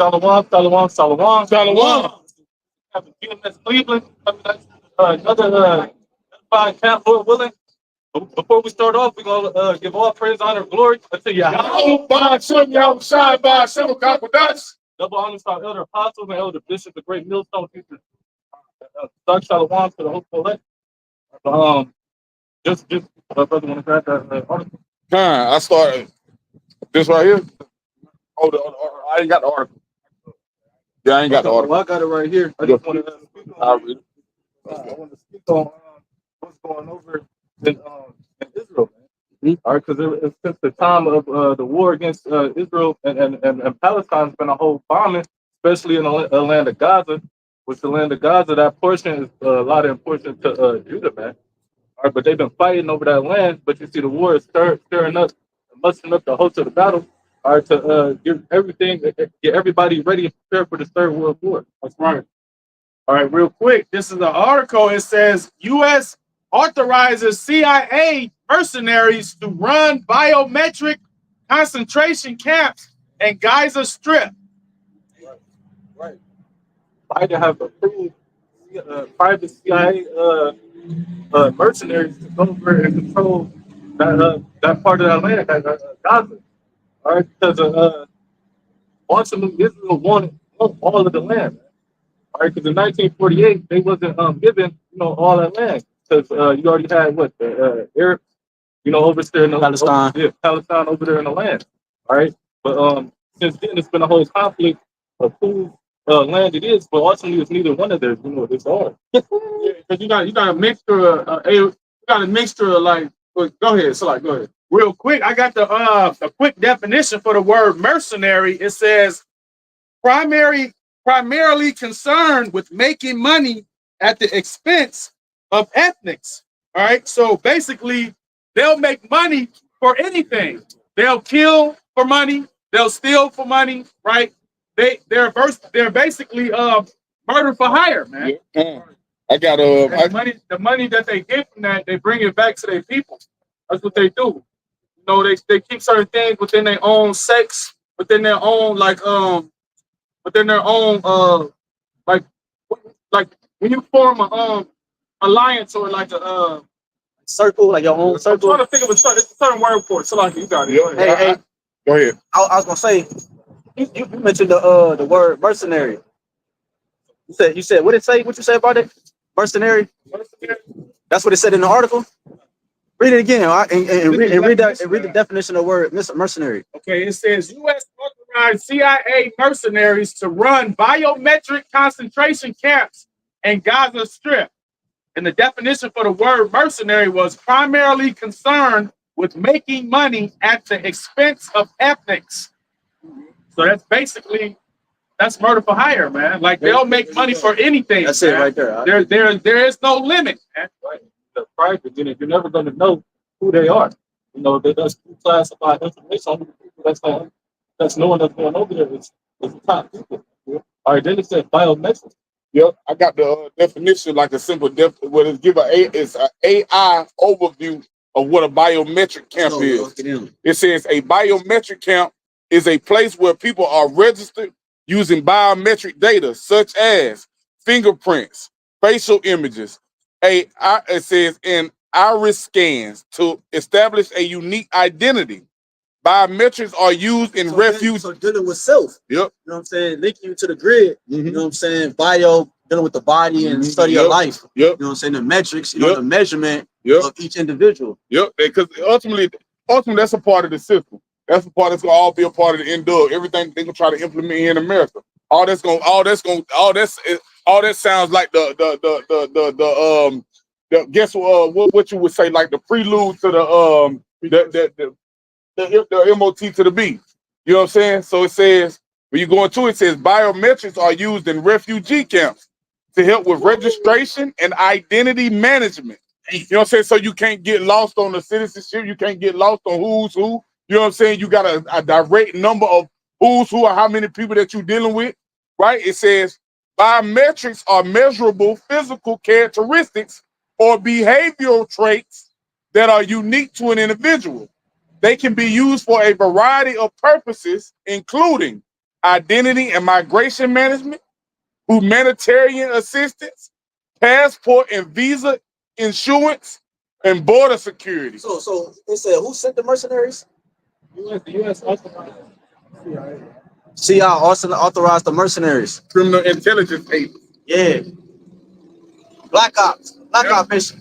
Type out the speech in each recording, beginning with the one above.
Shalom, shalom, shalom. Shalom. Have a GMS Cleveland. Another podcast, Lord willing. Before we start off, we're going to give all praise, honor, and glory to Yahawah. BAHASHAM, YAHAWASHI, BAHASHAM, HAQADASH. Double honors to our elder apostles and elder bishops, the great millstone teachers. Start shalom to the hopeful elect. Just, brother, want to grab that article? I started this right here. Oh, I ain't got the article. Yeah, I ain't got the article. Well, I got it right here. I just want to speak on, I want to speak on what's going over in Israel, man. All right, because since the time of the war against Israel and Palestine, has been a whole bombing, especially in the land of Gaza. Which the land of Gaza, that portion is a lot of importance to Judah, man. All right, but they've been fighting over that land. But you see, the war is stirring up, mustering up the host of the battle. All right, to get everybody ready and prepared for the Third World War. That's right. All right, real quick. This is an article. It says U.S. authorizes CIA mercenaries to run biometric concentration camps in Gaza Strip. Right. Biden have approved private CIA mercenaries to go over and control that part of that land, Gaza. All right, because ultimately Israel wanted all of the land. All right, because in 1948 they wasn't given all that land because you already had what the Arabs over there in the Palestine. Palestine over there in the land. All right, but since then it's been a whole conflict of whose land it is, but ultimately it's neither one of theirs. It's ours. Because you got a mixture of like. Go ahead, so go ahead. Real quick, I got the quick definition for the word mercenary. It says primarily concerned with making money at the expense of ethnics. All right, so basically they'll make money for anything. They'll kill for money. They'll steal for money. Right? They're basically murder for hire, man. Yeah. I got the money that they get from that, they bring it back to their people. That's what they do. They keep certain things within their own sex, within their own like when you form a alliance or like a circle, like your own circle. I'm trying to think of a certain word for it. So like you got it. Hey, go ahead. I was gonna say you mentioned the word mercenary. You said what did it say? What you say about it? Mercenary. That's what it said in the article. Read it again and read the definition of the word mercenary. Okay, it says U.S. authorized CIA mercenaries to run biometric concentration camps in Gaza Strip. And the definition for the word mercenary was primarily concerned with making money at the expense of ethnics. So that's basically murder for hire, man. Like they'll make money for anything. That's man. It right there. There is no limit, man. Right. The private unit, you're never going to know who they are. They just classified information on the people that's knowing that's going over there. It's the top people. All right, then it said biometrics. Yep, I got the definition, like a simple what is it's an AI overview of what a biometric camp is. It says a biometric camp is a place where people are registered using biometric data such as fingerprints, facial images, it says in iris scans to establish a unique identity. Biometrics are used in refuge. So dealing with self. Yep. You know what I'm saying? Linking you to the grid. You know what I'm saying? Bio, dealing with the body and study of life. Yep. You know what I'm saying? The metrics, the measurement of each individual. Yep. Because ultimately that's a part of the system. That's a part that's gonna all be a part of the end of everything they gonna try to implement here in America. All that sounds like the guess what you would say, like the prelude to the MOT to the B. You know what I'm saying? So it says, when you go into it, says biometrics are used in refugee camps to help with registration and identity management. You know what I'm saying? So you can't get lost on the citizenship. You can't get lost on who's who. You know what I'm saying? You got a direct number of who's who or how many people that you're dealing with, right? It says biometrics are measurable physical characteristics or behavioral traits that are unique to an individual. They can be used for a variety of purposes, including identity and migration management, humanitarian assistance, passport and visa insurance, and border security. So they said who sent the mercenaries? The U.S. authorized. CIA also authorized the mercenaries. Criminal intelligence agents. Yeah. Black Ops mission.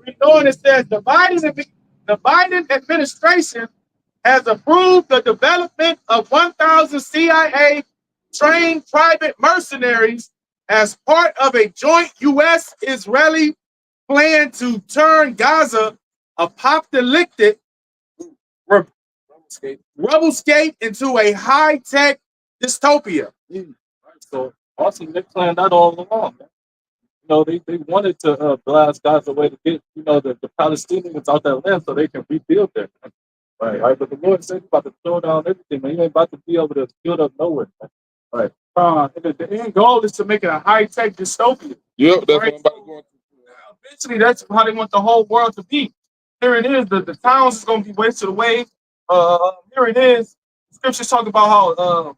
We know it says the Biden administration has approved the development of 1,000 CIA trained private mercenaries as part of a joint U.S.-Israeli plan to turn Gaza apocalyptic rebelscape into a high-tech dystopia. So awesome, they planned that all along, man. You know, they wanted to blast Gaza away to get, you know, the Palestinians out that land so they can rebuild there. Right. But the Lord said he's about to throw down everything, man. You ain't about to be able to build up nowhere, man. Right. The end goal is to make it a high-tech dystopia. Yep, that's Right. what I'm about to go into. Eventually, that's how they want the whole world to be. Here it is. The towns is going to be wasted away. Here it is. Scriptures talk about how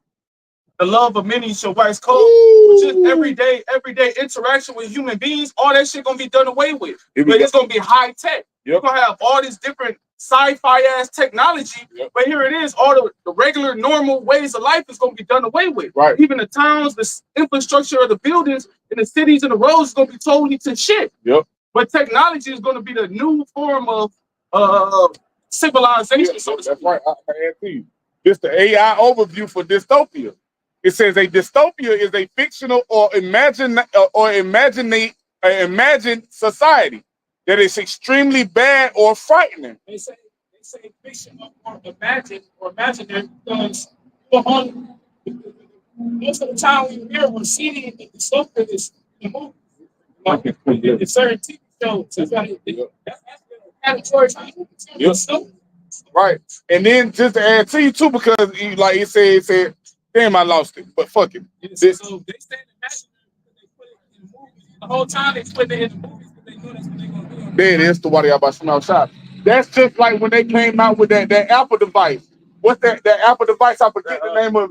the love of many shall wax cold, which is everyday interaction with human beings. All that shit gonna be done away with. But it's gonna be high tech. You're gonna have all these different sci-fi ass technology. Yep. But here it is, all the regular normal ways of life is gonna be done away with. Right. Even the towns, the infrastructure of the buildings, and the cities and the roads is gonna be totally to shit. Yep. But technology is gonna be the new form of civilization. Yeah, that's right. I add to you. This the AI overview for dystopia. It says a dystopia is a fictional or imagined society that is extremely bad or frightening. They say fictional or imaginary because most of the time we hear or see the dystopia is in the movie. It's certain TV shows. That's category. Right. And then just to add to you too, because like it said, damn, I lost it, but fuck it. So they say they put it in the movies. The whole time they put it in the movies because they know that's what they're gonna do. There it is, the YAHWAH shop. That's just like when they came out with that Apple device. What's that Apple device? I forget the name of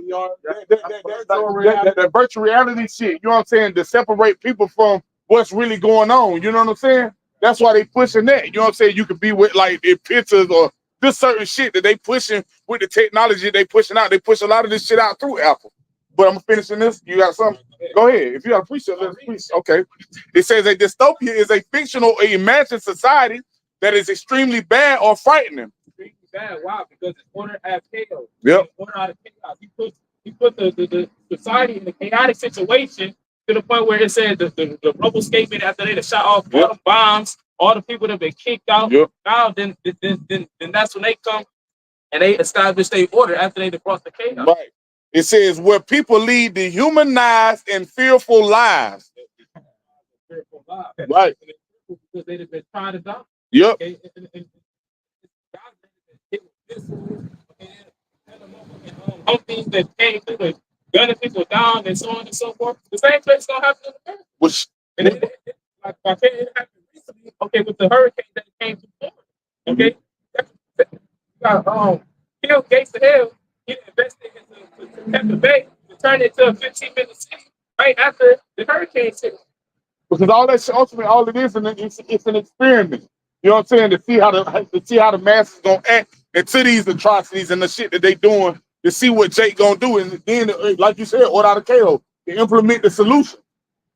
that virtual reality shit. You know what I'm saying? To separate people from what's really going on. You know what I'm saying? That's why they pushing that. You know what I'm saying? You could be with like in pictures or just certain shit that they pushing with the technology they pushing out. They push a lot of this shit out through Apple. But I'm finishing this. You got something? Go ahead. If you got a preset, let's preach. Okay. It says a dystopia is a fictional or imagined society that is extremely bad or frightening. Extremely bad. Why? Because it's order out of chaos. Yep. Order out of chaos. He put the society in a chaotic situation to the point where it said the rebelscaping after they shot off all the bombs, all the people that have been kicked out. Yep. Now then that's when they come and they establish their order after they brought the chaos. Right. It says where people lead dehumanized and fearful lives. Right. Because they've been trying to die. Yep. Okay? Things that came through the gunning people down and so on and so forth. The same place is gonna happen in the earth. Which and it happened recently. Okay, with the hurricane that came through Florida. Okay, Bill Gates to hell. He invested into Tampa Bay to turn it to a 15-minute city right after the hurricane hit. Because all that shit, ultimately, all it is, it's an experiment. You know what I'm saying? To see how the masses gonna act into these atrocities and the shit that they doing. To see what Jake gonna do, and then, like you said, order out of chaos to implement the solution,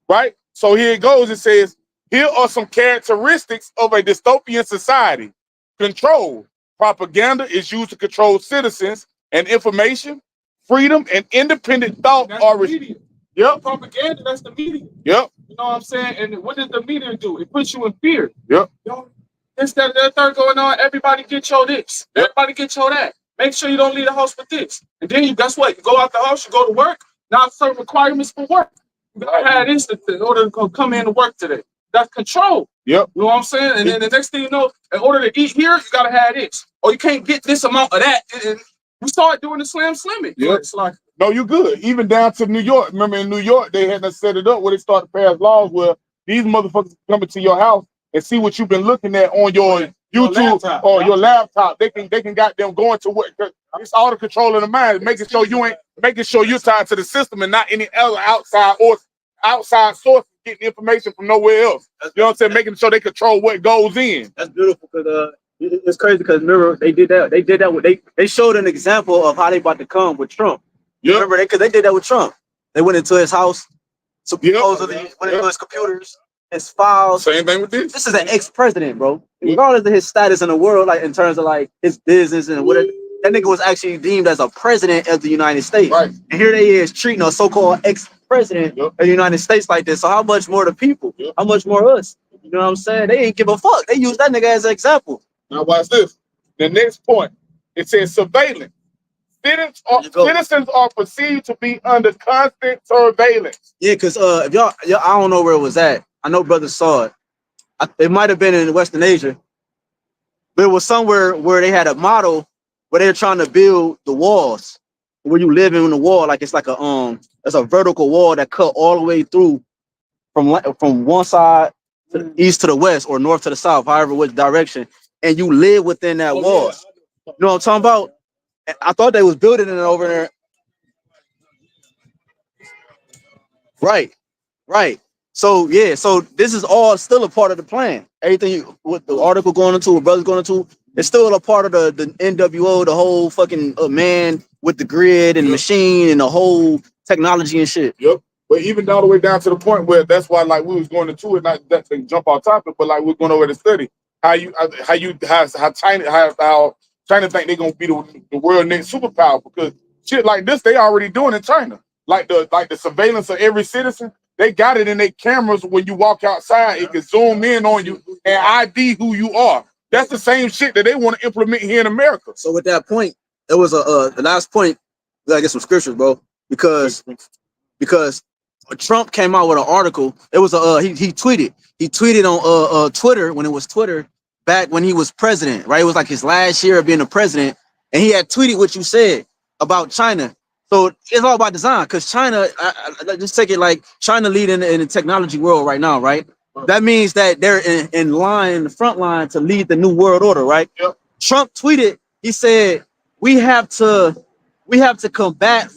right? So here it goes. It says, here are some characteristics of a dystopian society. Control. Propaganda is used to control citizens, and information, freedom, and independent thought are media. Yep. Propaganda, that's the media. Yep. You know what I'm saying? And what does the media do? It puts you in fear. Yep. This, that third going on. Everybody get your this. Yep. Everybody get your that. Make sure you don't leave the house with this. And then you, guess what? You go out the house, you go to work. Now certain requirements for work. You gotta have this in order to come in to work today. That's control. Yep. You know what I'm saying? And then the next thing you know, in order to eat here, you gotta have this. Or you can't get this amount of that. And we started doing the slimming. Yep. It's like, no, you good. Even down to New York. Remember in New York, they had to set it up where they started to pass laws where these motherfuckers come into your house and see what you've been looking at on YouTube or your laptop. They can got them going to what it's all the control of the mind, making sure you're tied to the system and not any other outside source getting information from nowhere else. You know what I'm saying? Making sure they control what goes in. That's beautiful because it's crazy because remember they did that. They did that with they showed an example of how they about to come with Trump. Yep. Remember because they did that with Trump. They went into his house, supposedly went into his computers, his files. Same thing with this. This is an ex-president, bro. Regardless of his status in the world, like in terms of like his business and whatever, that nigga was actually deemed as a president of the United States. Right. And here they is treating a so-called ex-president of the United States like this. So how much more the people? How much more us? You know what I'm saying? They ain't give a fuck. They use that nigga as an example. Now watch this. The next point. It says surveillance. Citizens are perceived to be under constant surveillance. Yeah, because if y'all, I don't know where it was at. I know brothers saw it. It might have been in Western Asia, but it was somewhere where they had a model where they're trying to build the walls where you live in the wall, like it's like a it's a vertical wall that cut all the way through from one side to the east to the west or north to the south, however which direction, and you live within that wall. You know what I'm talking about? I thought they was building it over there. Right. So yeah, so this is all still a part of the plan. Everything with the article going into, what brother's going into, it's still a part of the NWO, the whole fucking man with the grid and machine and the whole technology and shit. Yep. But even all the way down to the point where that's why like we was going into it, not that to jump off topic, but like we're going over to study how China think they're gonna be the world next superpower, because shit like this they already doing in China. Like the surveillance of every citizen. They got it in their cameras. When you walk outside, it can zoom in on you and ID who you are. That's the same shit that they want to implement here in America. So with that point, it was the last point. We gotta get some scriptures, bro, because Trump came out with an article. It was he tweeted on Twitter when it was Twitter back when he was president, right? It was like his last year of being a president, and he had tweeted what you said about China. So it's all about design, because China, just take it like China leading in the technology world right now, right? That means that they're in line, in the front line to lead the new world order, right? Yep. Trump tweeted, he said, we have to combat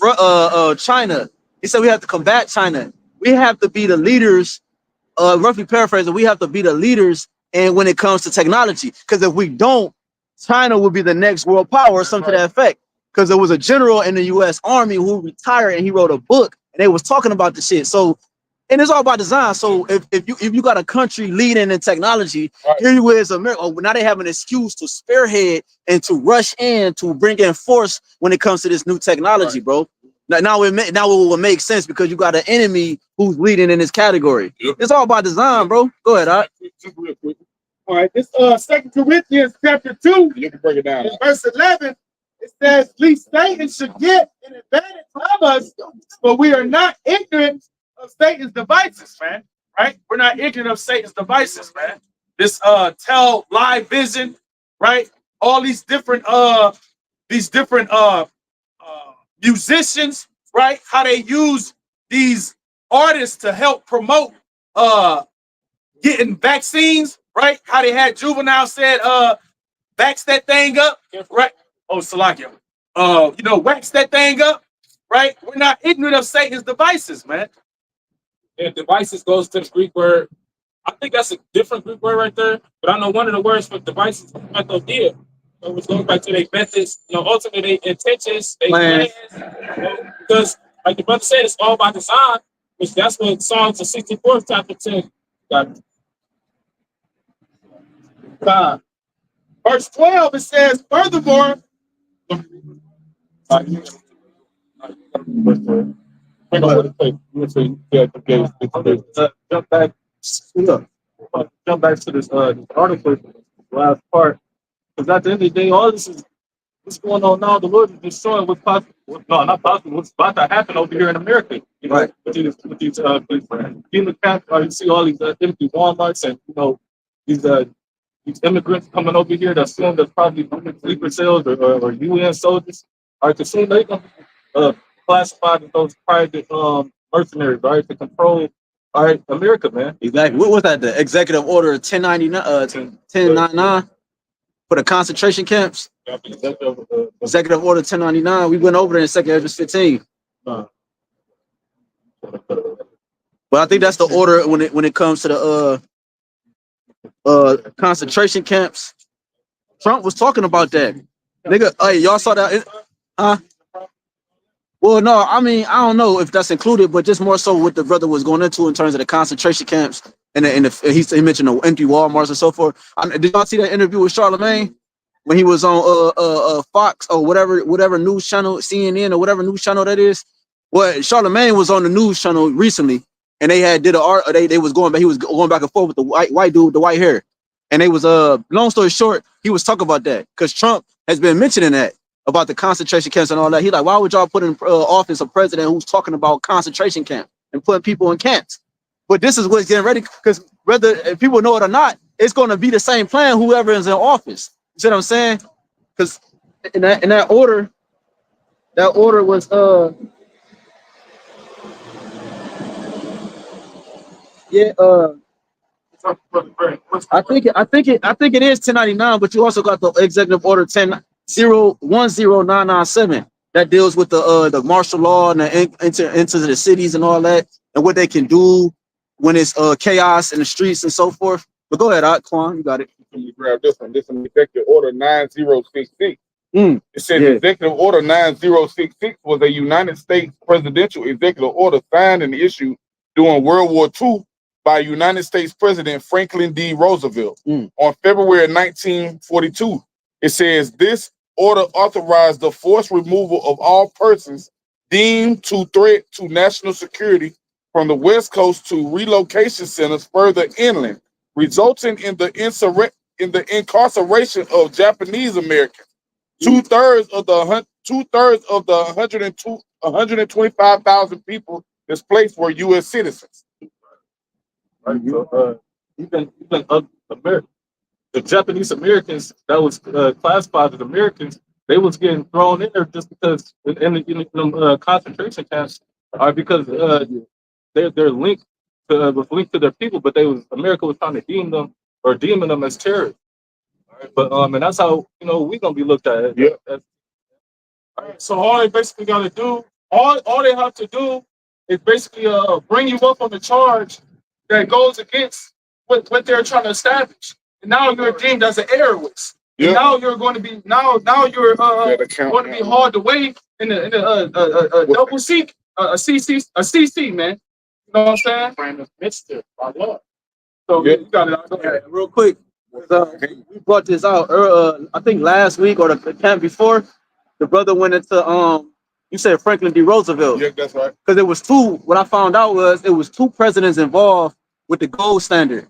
China. He said we have to combat China. We have to be the leaders, roughly paraphrasing, we have to be the leaders and when it comes to technology. Because if we don't, China will be the next world power or something to that effect. Because there was a general in the U.S. Army who retired and he wrote a book and they was talking about the shit. So, and it's all about design. So if you got a country leading in technology, here you is America. Oh, now they have an excuse to spearhead and to rush in to bring in force when it comes to this new technology, bro. Now it will make sense because you got an enemy who's leading in this category. Yep. It's all about design, bro. Go ahead, just real quick. All right, this 2 Corinthians chapter 2, you can break it down. Verse 11. It says, "Least Satan should get an advantage of us, but we are not ignorant of Satan's devices, man." Right? We're not ignorant of Satan's devices, man. This tell live vision, right? All these different musicians, right? How they use these artists to help promote getting vaccines, right? How they had Juvenile said vax that thing up, right? Oh, Salakia. Wax that thing up, right? We're not ignorant of Satan's devices, man. Yeah, devices goes to the Greek word. I think that's a different Greek word right there. But I know one of the words for devices is methodia. So which goes back to their methods, ultimately their intentions, their plans. Because like the brother said, it's all about design, which that's what Psalms the 64th chapter 10 got. Verse 12, it says, furthermore, Jump back to this article, last part, because at the end of the day, all this is what's going on now. The Lord is just showing what's possible. Not possible. What's about to happen over here in America. Right. With these dealer camps, you see all these empty WalMarts and these immigrants coming over here that assume that's probably sleeper cells or UN soldiers. All right, to see they classified as those private mercenaries, right, to control, all right, America, man. Exactly. What was that? The executive order 1099, 1099? for the concentration camps. Executive Order 1099. We went over it in Second Esdras 15. But I think that's the order when it comes to the concentration camps. Trump was talking about that. Nigga, hey, y'all saw that? Huh? Well, no, I mean, I don't know if that's included, but just more so what the brother was going into in terms of the concentration camps and he mentioned the empty Walmarts and so forth. Did y'all see that interview with Charlemagne when he was on Fox or whatever news channel, CNN or whatever news channel that is? Well, Charlemagne was on the news channel recently, and they had did a art. They was going back. He was going back and forth with the white dude with the white hair, and they was long story short, he was talking about that because Trump has been mentioning that about the concentration camps and all that. He like, why would y'all put in office a president who's talking about concentration camp and putting people in camps? But this is what's getting ready, because whether people know it or not, it's going to be the same plan whoever is in office. You see what I'm saying? Because in that order was I think it is 1099, but you also got the Executive Order 10997 that deals with the martial law and the into the cities and all that, and what they can do when it's chaos in the streets and so forth. But go ahead, Quan, you got it. Let me grab this one. This is Executive Order 9066. It says Executive Order 9066 was a United States presidential executive order signed and issued during World War II by United States President Franklin D. Roosevelt on February 1942. It says this order authorized the forced removal of all persons deemed to threat to national security from the West Coast to relocation centers further inland, resulting in the incarceration of Japanese Americans. Two-thirds of the 125,000 people displaced were U.S. citizens. Right. So even the Japanese Americans that was classified as Americans, they was getting thrown in there just because in the concentration camps are because they're linked was linked to their people, but America was trying to deem them as terrorists. Right? But and that's how we're gonna be looked at. Yeah. Right. So all they basically got to do, all they have to do is basically bring you up on the charge that goes against what they're trying to establish. And now you're deemed as an terrorist. Yeah. And now you're going to be now you're going to be hauled away in a double C, a CC, man. You know what I'm saying? Brandon Mister, my Lord. So you got it. Go ahead. Real quick, we brought this out. I think last week or the camp before. The brother went into you said Franklin D. Roosevelt. Yeah, that's right. Because it was two. What I found out was it was two presidents involved with the gold standard.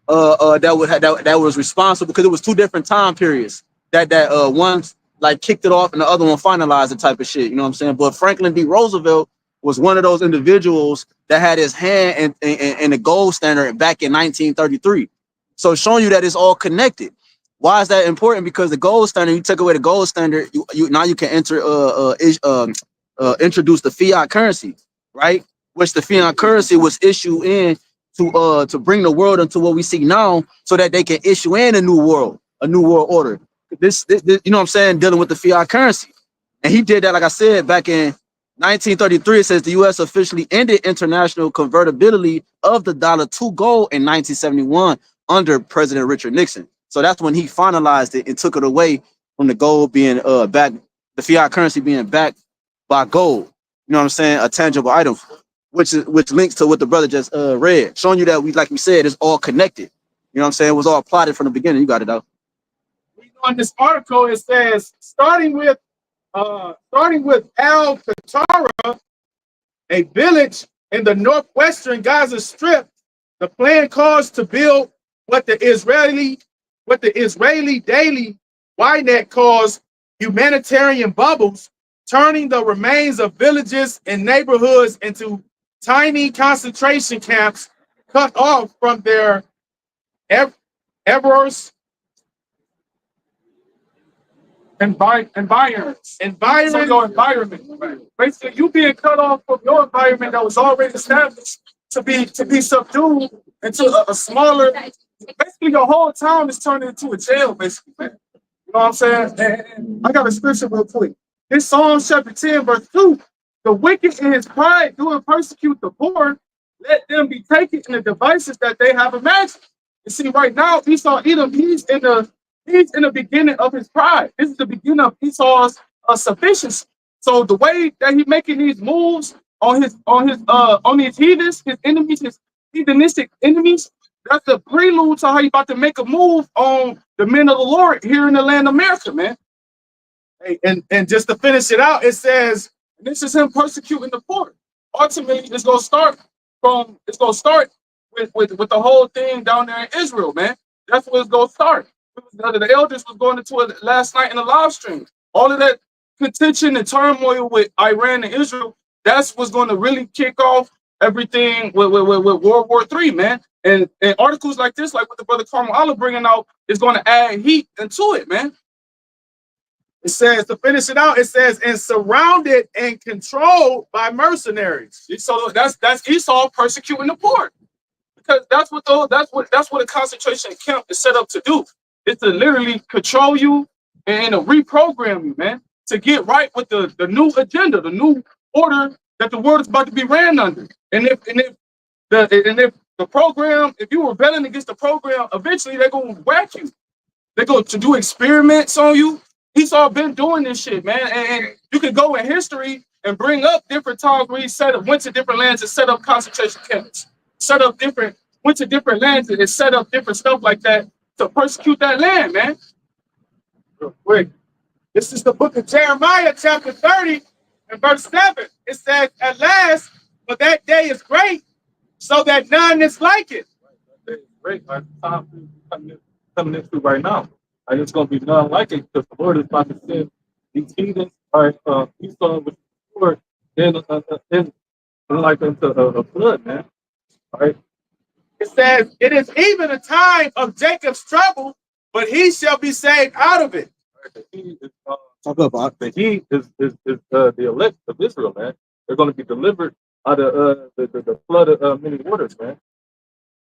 That was responsible, because it was two different time periods. That one like kicked it off and the other one finalized the type of shit. You know what I'm saying? But Franklin D. Roosevelt was one of those individuals that had his hand in the gold standard back in 1933. So showing you that it's all connected. Why is that important? Because the gold standard, you took away the gold standard, you now you can introduce the fiat currency, right? Which the fiat currency was issued in to bring the world into what we see now, so that they can issue in a new world order. This you know what I'm saying, dealing with the fiat currency. And he did that, like I said, back in 1933. It says the U.S. officially ended international convertibility of the dollar to gold in 1971 under President Richard Nixon. So that's when he finalized it and took it away from the gold being backed, the fiat currency being backed by gold. You know what I'm saying? A tangible item, which links to what the brother just read, showing you that like we said, it's all connected. You know what I'm saying? It was all plotted from the beginning. You got it out. On this article, it says starting with Al-Qatara, a village in the northwestern Gaza Strip, the plan calls to build what the Israeli Daily Ynet calls humanitarian bubbles, turning the remains of villages and neighborhoods into tiny concentration camps cut off from their environs. Environment. Basically, you being cut off from your environment that was already established to be subdued into a smaller. Basically, your whole town is turned into a jail. Basically, man. You know what I'm saying? And I got a scripture real quick. This Psalm chapter 10, verse 2. The wicked in his pride do and persecute the poor. Let them be taken in the devices that they have imagined. You see, right now, Esau Edom, he's in the beginning of his pride. This is the beginning of Esau's sufficiency. So the way that he's making these moves on his heathens, his enemies, his heathenistic enemies, that's the prelude to how he about to make a move on the men of the Lord here in the land of America, man. Hey, and just to finish it out, it says, and this is him persecuting the poor. Ultimately, it's gonna start with the whole thing down there in Israel, man. That's where it's gonna start. The elders was going into it last night in the live stream. All of that contention and turmoil with Iran and Israel, that's what's going to really kick off everything with World War III, man. And articles like this, like what the brother Carmel Allah bringing out, is going to add heat into it, man. It says, to finish it out, it says, and surrounded and controlled by mercenaries. So that's Esau persecuting the poor, because that's what a concentration camp is set up to do. It's to literally control you and to reprogram you, man, to get right with the new agenda, the new order that the world is about to be ran under. And if the program, if you're rebelling against the program, eventually they're gonna whack you. They're going to do experiments on you. Esau been doing this shit, man. And you can go in history and bring up different times where he went to different lands and set up concentration camps, went to different lands and set up different stuff like that to persecute that land, man. Real quick. This is the book of Jeremiah, chapter 30, and verse 7. It says, at last, for that day is great, so that none is like it. That day is great. Like the time coming into right now. And it's going to be none like it, because the Lord is about to send these heathens, Esau with the sword, in like into a flood, man. All right. It says, it is even a time of Jacob's trouble, but he shall be saved out of it. The heat is the elect of Israel, man. They're going to be delivered out of the flood of many waters, man.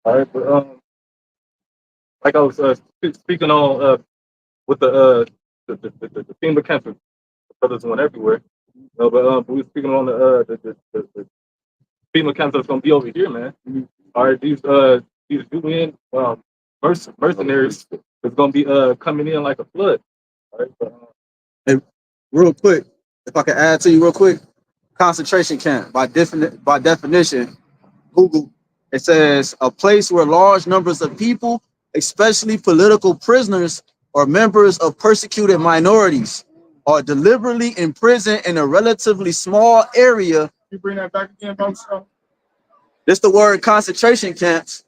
All right, but like I was speaking on with the FEMA campers, the brothers went everywhere. But we were speaking on the FEMA camps that's going to be over here, man. All right, these UN mercenaries is going to be coming in like a flood. All right, but, and real quick, if I can add to you real quick, concentration camp by definition, Google, it says a place where large numbers of people, especially political prisoners or members of persecuted minorities, are deliberately imprisoned in a relatively small area. You bring that back again, bro? This the word concentration camps,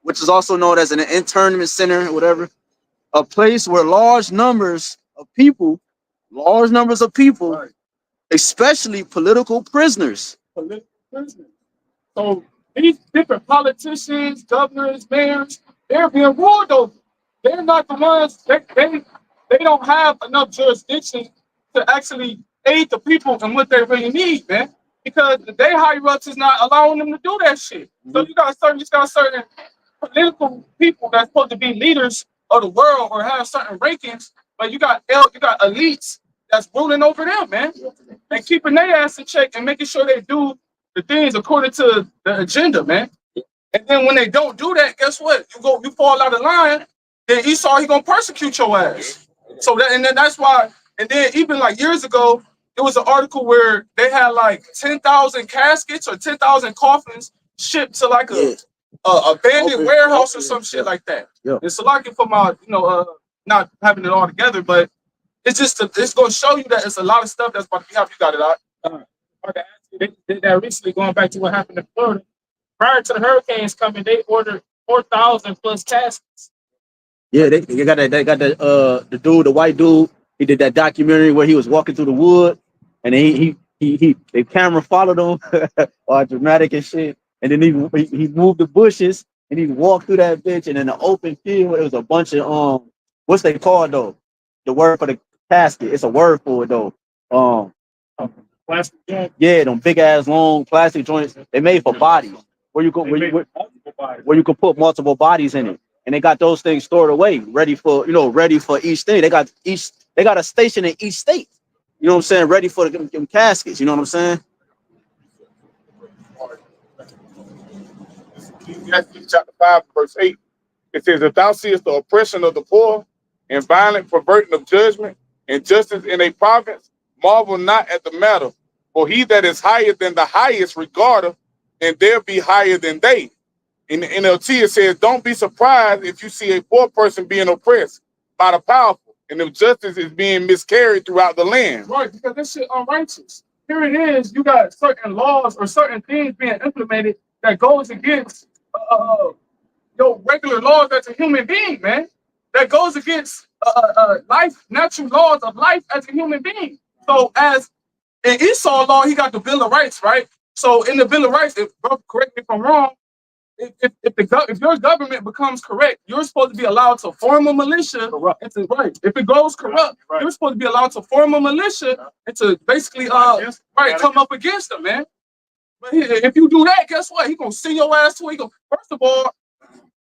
which is also known as an internment center or whatever. A place where large numbers of people, right, especially political prisoners. So these different politicians, governors, mayors, they're being ruled over. They're not the ones, they don't have enough jurisdiction to actually aid the people in what they really need, man. Because the day higher ups is not allowing them to do that shit. So you got certain political people that's supposed to be leaders of the world or have certain rankings, but you got elites that's ruling over them, man, and keeping their ass in check and making sure they do the things according to the agenda, man. And then when they don't do that, guess what? You fall out of line. Then Esau, he gonna persecute your ass. So that's why. And then even like years ago, there was an article where they had like 10,000 caskets or 10,000 coffins shipped to like a abandoned warehouse or some shit like that. Yeah. It's lucky for my, not having it all together, but it's gonna show you that it's a lot of stuff that's about to be happening. You got it out. They did that recently, going back to what happened in Florida. Prior to the hurricanes coming, they ordered 4,000 plus caskets. Yeah, they got that the dude, the white dude, he did that documentary where he was walking through the wood and the camera followed him all dramatic and shit. And then he moved the bushes and he walked through that bitch, and in the open field it was a bunch of what's they called though? The word for the casket. It's a word for it though. Plastic joint. Yeah, them big ass long plastic joints. They made for bodies where you go where you can put multiple bodies in it, and they got those things stored away, ready for ready for each thing. They got a station in each state. You know what I'm saying? Ready for them caskets. You know what I'm saying? Ecclesiastes chapter 5, verse 8. It says, if thou seest the oppression of the poor and violent perverting of judgment and justice in a province, marvel not at the matter. For he that is higher than the highest regardeth, and there be higher than they. In the NLT, it says, don't be surprised if you see a poor person being oppressed by the powerful, and if justice is being miscarried throughout the land. Right, because this shit unrighteous. Here it is, you got certain laws or certain things being implemented that goes against your regular laws as a human being, man. That goes against life, natural laws of life as a human being. So as in Esau law, he got the Bill of Rights, right? So in the Bill of Rights, correct me if I'm wrong, if your government becomes correct, you're supposed to be allowed to form a militia. Right. If it goes corrupt, you're supposed to be allowed to form a militia and to basically come up against them, man. But if you do that, guess what? He gonna send your ass to it. First of all,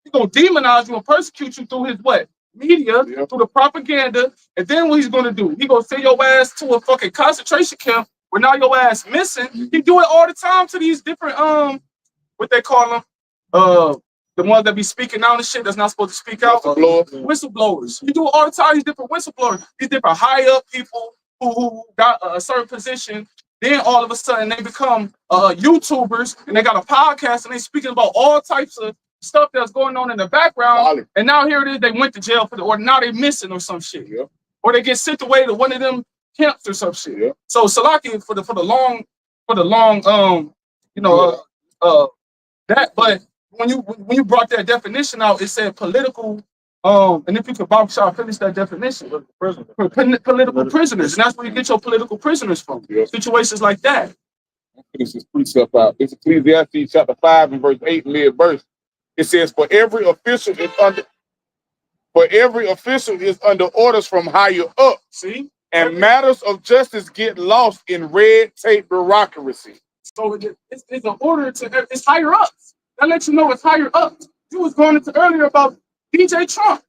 he gonna demonize you and persecute you through his what? Media, through the propaganda. And then what he's gonna do? He gonna send your ass to a fucking concentration camp where now your ass missing. He do it all the time to these different what they call them, the ones that be speaking out and shit that's not supposed to speak out. Whistleblowers. You do it all the time. These different whistleblowers, these different high up people who got a certain position. Then all of a sudden they become YouTubers and they got a podcast and they speaking about all types of stuff that's going on in the background. And now here it is, they went to jail for or now they missing or some shit. Or they get sent away to one of them camps or some shit. So Salaki for the long that, but when you brought that definition out, it said political, and if you could BAHASHAM finish that definition, political prisoners, and that's where you get your political prisoners from. Situations like that. Finish this precept out. It's Ecclesiastes chapter 5 and verse 8 mid verse. It says, for every official is under orders from higher up. See? And matters of justice get lost in red tape bureaucracy. So it's an order to, it's higher up. That lets you know it's higher up. You was going into earlier about DJ Trump.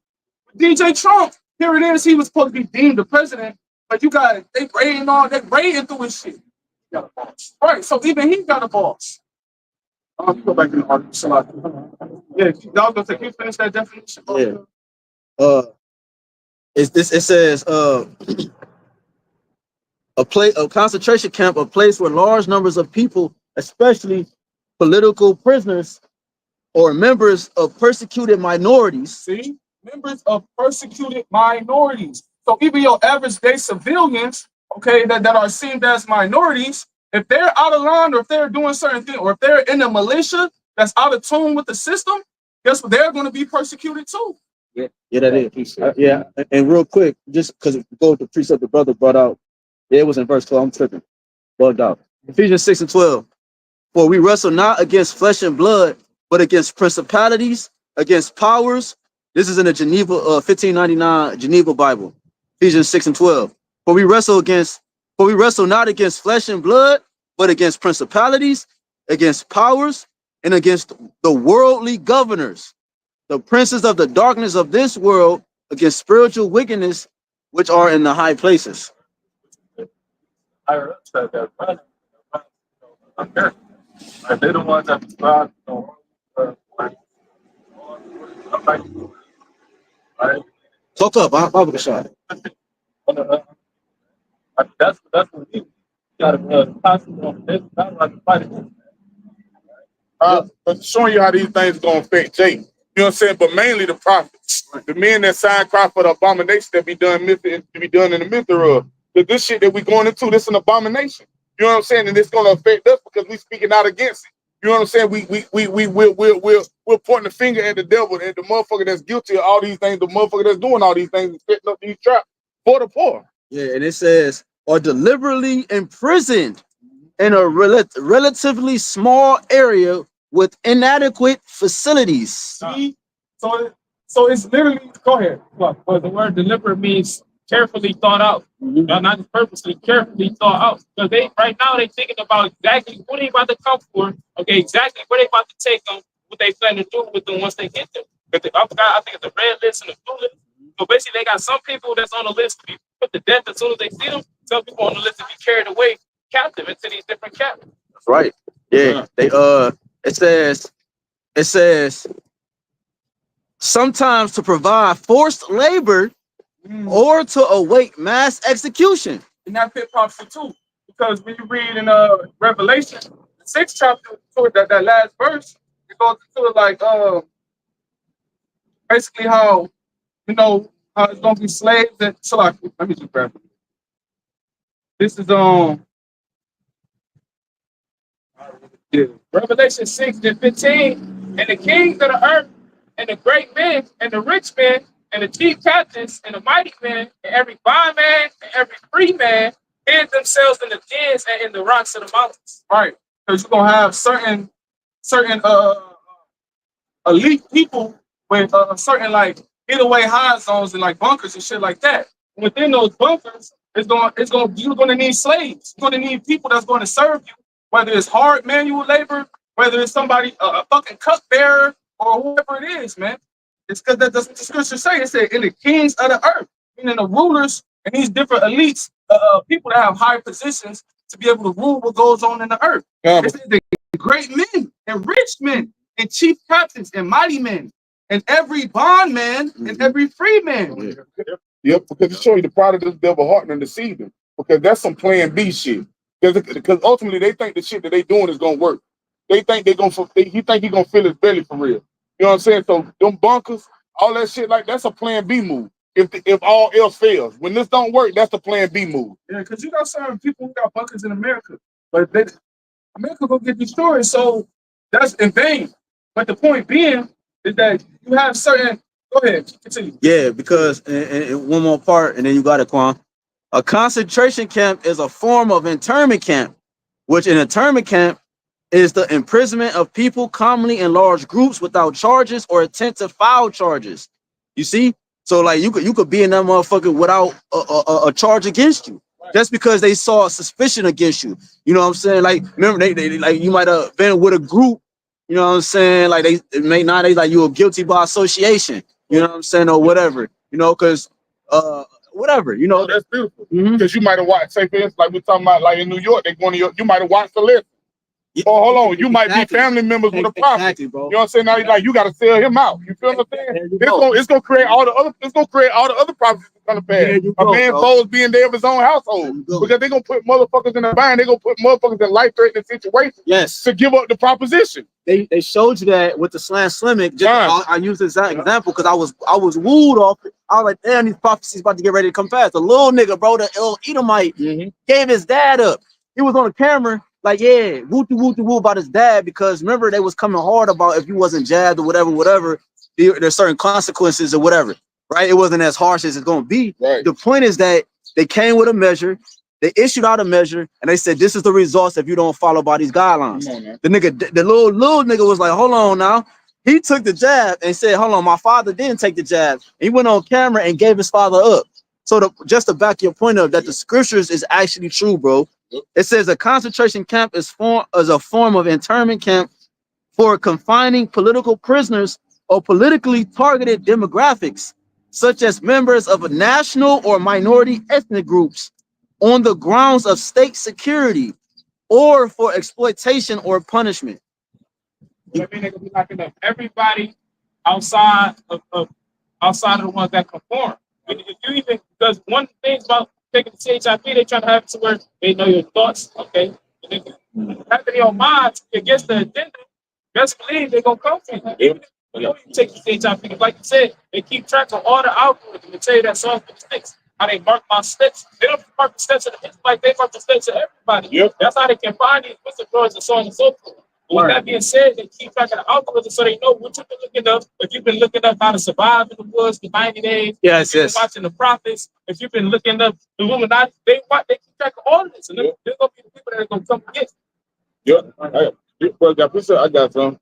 DJ Trump, here it is, he was supposed to be deemed the president, but you got, they raiding through his shit. Got a boss. Right, so even he got a boss. Go back in the article. Yeah, y'all gonna take you finish that definition? Yeah. It says a concentration camp, a place where large numbers of people, especially political prisoners or members of persecuted minorities. See, members of persecuted minorities. So even your average day civilians, okay, that are seen as minorities, if they're out of line or if they're doing certain things, or if they're in a militia that's out of tune with the system, guess what? They're going to be persecuted too. Yeah, that is. Yeah, and real quick, just because go with the precept the brother brought out, it was in verse 12. I'm tripping. Bugged out. Ephesians 6 and 12. For we wrestle not against flesh and blood, but against principalities, against powers. This is in the Geneva 1599 Geneva Bible. Ephesians 6 and 12. For we wrestle not against flesh and blood, but against principalities, against powers, and against the worldly governors, the princes of the darkness of this world, against spiritual wickedness which are in the high places. Higher up said that they're the ones that describe, Talk up, BAHASHAM. That's what we gotta constantly on this. Not like a fight against But showing you how these things are gonna affect Jake. You know what I'm saying? But mainly the prophets, the men that sign cry for the abomination that be done in the midst of. But this shit that we going into, this is an abomination. You know what I'm saying? And it's gonna affect us because we speaking out against it. You know what I'm saying? We're pointing the finger at the devil and the motherfucker that's guilty of all these things, the motherfucker that's doing all these things and setting up these traps for the poor. Yeah, and it says, or deliberately imprisoned in a relatively small area with inadequate facilities. See? So it's literally, go ahead. Well, the word deliberate means carefully thought out. Y'all not just purposely, carefully thought out. Because they right now they thinking about exactly what they about to come for. Okay, exactly where they about to take them, what they plan to do with them once they get there. Because I forgot, I think it's the red list and the blue list. So basically, they got some people that's on the list to be put to death as soon as they see them. Some people on the list to be carried away captive into these different cabins. That's right. Yeah. They it says sometimes to provide forced labor or to await mass execution. And that fit prophecy too. Because when you read in Revelation, the 6th chapter, toward that last verse, it goes into like basically how how it's gonna be slaves that so like let me just grab it. This is Revelation 6:15, and the kings of the earth, and the great men, and the rich men, and the chief captains, and the mighty men, and every bondman, and every free man, hid themselves in the dens and in the rocks of the mountains. Right, because you're gonna have certain elite people with certain like getaway hide zones and like bunkers and shit like that. Within those bunkers, you're gonna need slaves. You're gonna need people that's going to serve you, whether it's hard manual labor, whether it's somebody a fucking cupbearer or whoever it is, man. It's because that's what the scriptures say. It said, "In the kings of the earth," meaning the rulers and these different elites, people that have high positions to be able to rule what goes on in the earth. It said the great men and rich men and chief captains and mighty men and every bondman and every free man. Yep, because it shows you the pride of this devil heart and deceive them. Because that's some plan B shit. Because ultimately they think the shit that they doing is gonna work. They think he think he gonna fill his belly for real. You know what I'm saying? So them bunkers, all that shit, like that's a plan B move. If all else fails, when this don't work, that's the plan B move. Yeah, because you got certain people who got bunkers in America, but America gonna get destroyed, so that's in vain. But the point being is that you have certain. Go ahead, continue. Yeah, because and one more part, and then you got it, Quan. A concentration camp is a form of internment camp, which an internment camp is the imprisonment of people commonly in large groups without charges or attempt to file charges. You see, so like you could be in that motherfucker without a charge against you, just because they saw a suspicion against you. You know what I'm saying? Like remember they like you might have been with a group. You know what I'm saying? Like they like you were guilty by association. You know what I'm saying, or whatever. You know, because whatever. You know, that's beautiful. Because you might have watched, say for instance, like we're talking about, like in New York, they going to you might have watched the list. Yeah, oh, hold on, you might be family members with a prophet. Exactly, bro. You know what I'm saying? Now, like you got to sell him out. You feel what I'm saying? It's gonna create all the other prophets to come to pass. A man foes being there of his own household because they're gonna put motherfuckers in the bind. They're gonna put motherfuckers in life-threatening situations. Yes, to give up the proposition. They showed you that with the Slimic. Just I used this example because I was wooed off. I was like, damn, these prophecies about to get ready to come fast. The little nigga, bro, the little Edomite, gave his dad up. He was on the camera, like, yeah, woo about his dad, because remember they was coming hard about if you wasn't jabbed or whatever, there's certain consequences or whatever, right? It wasn't as harsh as it's gonna be. Right. The point is that they came with a measure. They issued out a measure and they said, this is the results if you don't follow by these guidelines. The little nigga was like, hold on now. He took the jab and said, hold on, my father didn't take the jab. He went on camera and gave his father up. So just to back your point up that the scriptures is actually true, bro. It says a concentration camp is a form of internment camp for confining political prisoners or politically targeted demographics, such as members of a national or minority ethnic groups, on the grounds of state security or for exploitation or punishment. I mean, they're gonna be locking up everybody outside of the ones that conform. And if you even, because one thing about taking the CHIP, they trying to have it to where they know your thoughts, okay? And if you have in your mind against the agenda, best believe they're gonna come for you. Even if you don't even take the CHIP, like you said, they keep track of all the algorithms and tell you that Psalm 56. How they mark my steps. They don't mark the steps of the Israelites, they mark the steps of everybody. Yep. That's how they can find these whistleblowers and so on and so forth. But with that being said, they keep track of the algorithm so they know what you've been looking up. If you've been looking up how to survive in the woods for 90 days, yes, if you've been watching the prophets, if you've been looking up the Illuminati, they keep track of all of this. And there's gonna be the people that are gonna come against. Yep. I got some.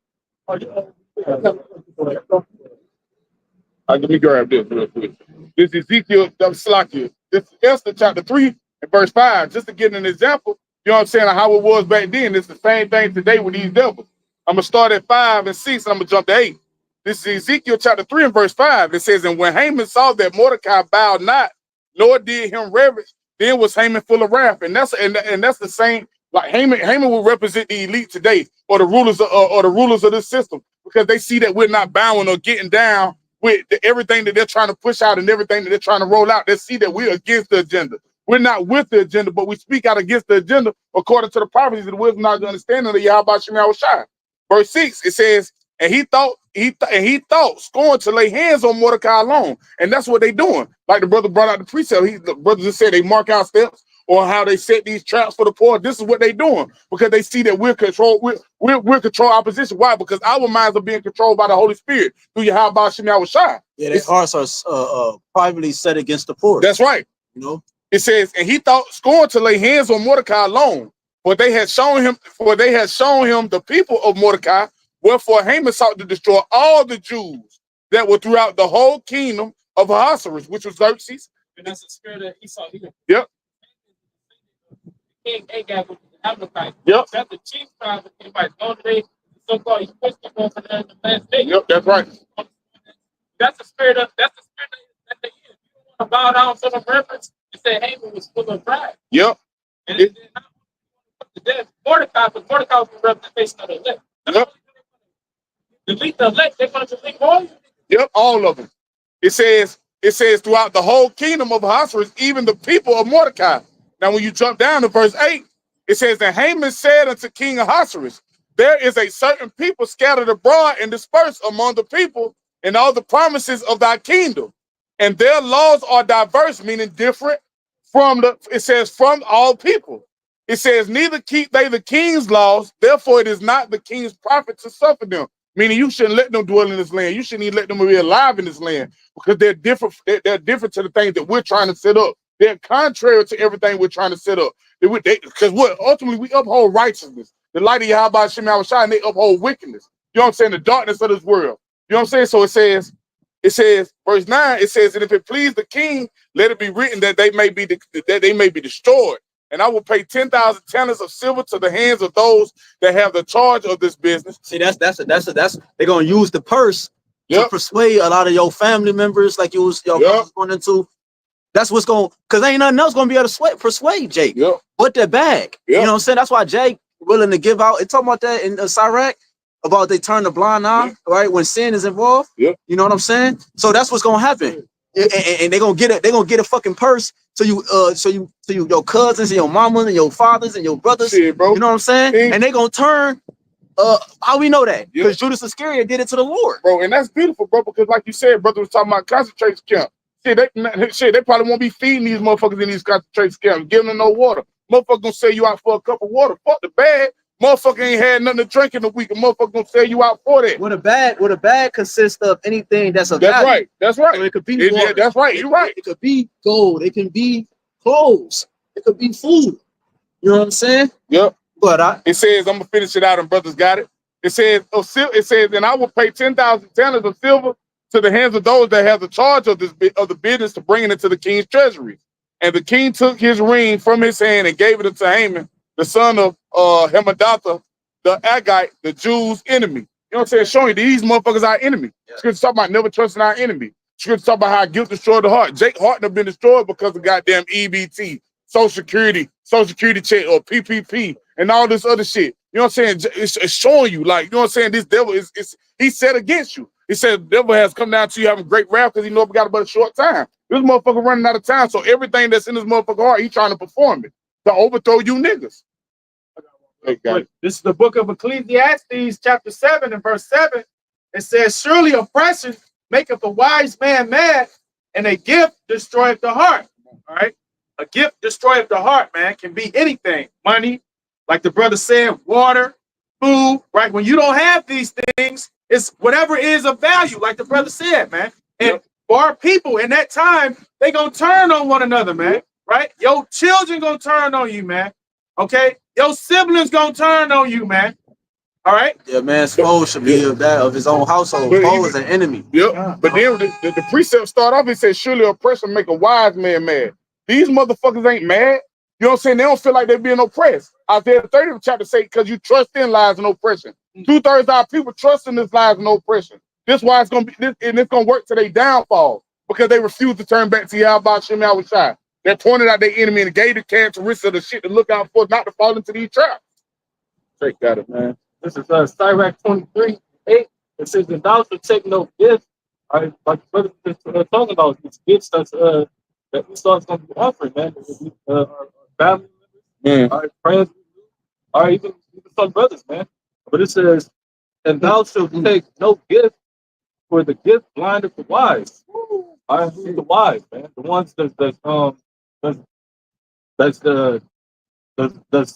Let me grab this real quick. This is Ezekiel Slakia. This is Esther chapter 3 and verse 5, just to get an example. You know what I'm saying? How it was back then. It's the same thing today with these devils. I'm gonna start at 5 and 6, and I'm gonna jump to 8. This is Ezekiel chapter 3 and verse 5. It says, and when Haman saw that Mordecai bowed not, nor did him reverence, then was Haman full of wrath. And that's the same. Like Haman will represent the elite today, or the rulers of this system, because they see that we're not bowing or getting down with everything that they're trying to push out and everything that they're trying to roll out. They see that we're against the agenda. We're not with the agenda, but we speak out against the agenda according to the prophecies of the wisdom, knowledge, and understanding of YAHAWASHI. Verse 6, it says, and he thought scorn to lay hands on Mordecai alone. And that's what they doing. Like the brother brought out the precept. The brother just said they mark out steps or how they set these traps for the poor. This is what they doing, because they see that we're control opposition. Why? Because our minds are being controlled by the Holy Spirit through YAHAWASHI. Yeah, their hearts are privately set against the poor. That's right. You know, it says, and he thought scorn to lay hands on Mordecai alone, for they had shown him the people of Mordecai. Wherefore Haman sought to destroy all the Jews that were throughout the whole kingdom of Ahasuerus, which was Xerxes. And that's the spirit of Esau here. Yep. King Agag with the Amalekite. Yep. That's the chief tribe of Israel. Today, so-called he pushed them over there in the last day. Yep, that's right. That's the spirit that they use. You don't want to bow down to the reference and say Haman was full of pride. Yep. And then Mordecai, because Mordecai was the representation of the elect. Yep. Delete the elect, they're going to delete all of them. Yep, all of them. It says throughout the whole kingdom of Ahasuerus, even the people of Mordecai. Now, when you jump down to verse 8, it says, and Haman said unto King Ahasuerus, there is a certain people scattered abroad and dispersed among the people in all the promises of thy kingdom, and their laws are diverse, meaning different from from all people. It says, neither keep they the king's laws, therefore it is not the king's profit to suffer them. Meaning you shouldn't let them dwell in this land. You shouldn't even let them be alive in this land, because they're different. They're different to the things that we're trying to set up. They're contrary to everything we're trying to set up. Because ultimately we uphold righteousness, the light of YAHAWASHI, and they uphold wickedness. You know what I'm saying? The darkness of this world. You know what I'm saying? So it says, verse 9, it says, and if it please the king, let it be written that they may be destroyed. And I will pay 10,000 talents of silver to the hands of those that have the charge of this business. see, that's they're gonna use the purse to persuade a lot of your family members, like your going into. That's what's going, because ain't nothing else gonna be able to persuade Jake. But their bag. You know what I'm saying? That's why Jake willing to give out. It's talking about that in Sirach, about they turn the blind eye, right? When sin is involved. You know what I'm saying? So that's what's gonna happen. And they're gonna get it. They're gonna get a fucking purse. So your cousins and your mamas and your fathers and your brothers. Shit, bro. You know what I'm saying? And they gonna turn. How we know that? Because Judas Iscariot did it to the Lord, bro. And that's beautiful, bro. Because like you said, brother was talking about concentration camp. They probably won't be feeding these motherfuckers in these concentration camps, giving them no water. Motherfucker gonna sell you out for a cup of water. Fuck the bag. Motherfucker ain't had nothing to drink in a week. A motherfucker gonna sell you out for that. What a bag consists of anything that's a value. Right. That's right. So it could be water. That's right. You're right. It could be gold. It can be clothes. It could be food. You know what I'm saying? Yep. But it says, I'm gonna finish it out, and brothers got it. It says, and I will pay 10,000 talents of silver to the hands of those that have the charge of the business to bring it into the king's treasury. And the king took his ring from his hand and gave it unto Haman, the son of Hammedatha, the Agite, the Jews' enemy. You know what I'm saying? Showing you these motherfuckers are our enemy. Scripture talk about never trusting our enemy. Scripture talk about how guilt destroyed the heart. Jake Harton have been destroyed because of goddamn EBT, Social Security check, or PPP, and all this other shit. You know what I'm saying? It's showing you, like, you know what I'm saying? This devil he set against you. He said the devil has come down to you having great wrath because he know we got about a short time. This motherfucker running out of time, so everything that's in this motherfucker heart, he trying to perform it to overthrow you niggas. This is the book of Ecclesiastes, chapter 7 and verse 7. It says, surely oppression maketh a wise man mad, and a gift destroyeth the heart. All right. A gift destroyeth the heart, man. Can be anything. Money, like the brother said, water, food, right? When you don't have these things, it's whatever is of value, like the brother said, man. And for our people in that time, they gonna turn on one another, man. Right? Your children gonna turn on you, man. Okay? Your siblings gonna turn on you, man. All right? Yeah, man's foe should be of his own household. Foe is an enemy. But then the precept start off, it says, surely oppression make a wise man mad. These motherfuckers ain't mad. You know what I'm saying? They don't feel like they're being oppressed. Isaiah 30 chapter say, because you trust in lies and oppression. 2/3 of our people trust in this lies and oppression. This why it's gonna be this, and it's gonna work to their downfall because they refuse to turn back to YAHWASHI, YAHWASHI. They pointed out their enemy and gave the characteristics of the shit to look out for, not to fall into these traps. Straight got it, man. This is Sirach 23:8. It says, "And thou shalt take no gift." All right, like brother is talking about these gifts that Esau's gonna be offering, man. Our family members, all right, friends, all right, even some brothers, man. But it says, "And thou shalt take no gift, for the gift blindeth the wise." All right, who's the wise, man? The ones that's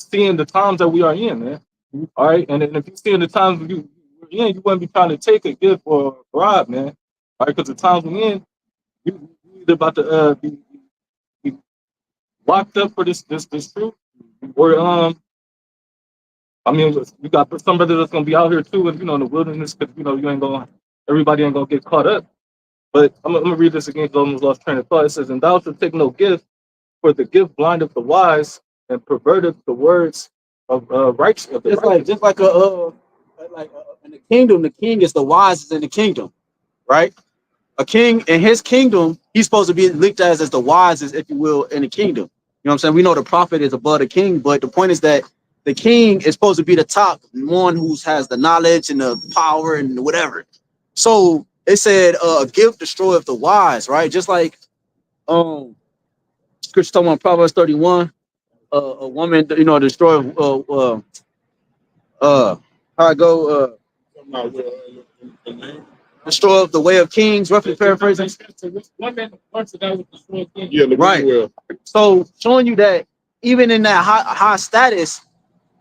seeing the times that we are in, man. All right, and if you see in the times we're in, you wouldn't be trying to take a gift or a bribe, man. All right, because the times we're in, you either about to be locked up for this truth, or I mean, you got somebody that's gonna be out here too, and in the wilderness, because everybody ain't gonna get caught up. But I'm gonna read this again, because I almost lost train of thought. It says, "And thou shalt take no gift, for the gift blindeth the wise, and perverteth the words of righteous." Just like in the kingdom, the king is the wisest in the kingdom, right? A king in his kingdom, he's supposed to be looked at as the wisest, if you will, in the kingdom. You know what I'm saying? We know the prophet is above the king, but the point is that the king is supposed to be the top one who has the knowledge and the power and whatever. So it said, a gift destroyeth the wise, right? Just like scripture talking about Proverbs 31, a woman, destroy how I go destroy the way of kings, roughly paraphrasing. Yeah, right. So showing you that even in that high status,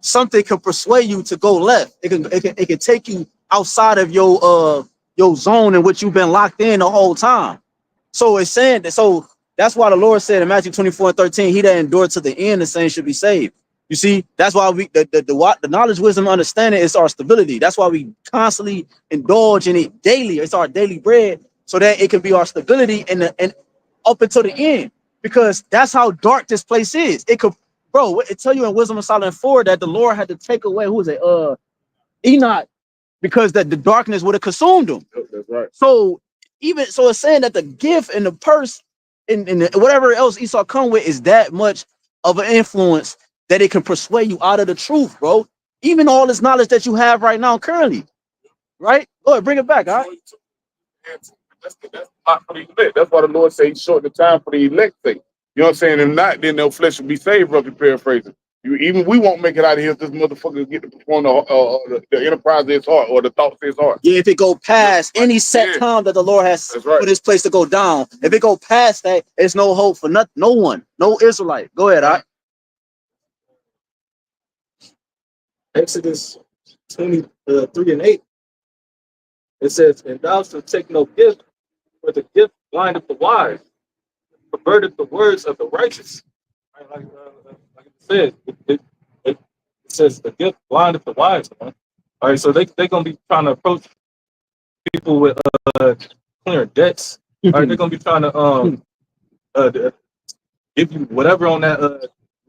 something can persuade you to go left. It can take you outside of your zone in which you've been locked in the whole time. So it's saying that, so that's why the Lord said in Matthew 24:13, he that endured to the end, the same should be saved. You see, that's why the knowledge, wisdom, understanding is our stability. That's why we constantly indulge in it daily. It's our daily bread, so that it can be our stability and up until the end. Because that's how dark this place is. It could, bro. It tell you in Wisdom of Solomon 4 that the Lord had to take away Enoch, because that the darkness would have consumed him. That's right. So it's saying that the gift and the purse and whatever else Esau come with is that much of an influence that it can persuade you out of the truth, bro. Even all this knowledge that you have right now currently, right? Go ahead, bring it back, all right? That's not for the elect. That's why the Lord said he's short the time for the elect sake. You know what I'm saying? If not, then no flesh will be saved, roughly paraphrasing. Even we won't make it out of here if this motherfucker get to perform the enterprise of his heart or the thoughts of his heart. Yeah, if it go past any set time that the Lord has for this place to go down, if it go past that, there's no hope for no one, no Israelite. Go ahead, all right? Exodus 23:8. It says, "And thou shalt take no gift, for the gift blindeth the wise, perverted the words of the righteous." Like it said, it says the gift blindeth the wise, man. All right, so they're gonna be trying to approach people with clear debts. All right, they're gonna be trying to give you whatever on that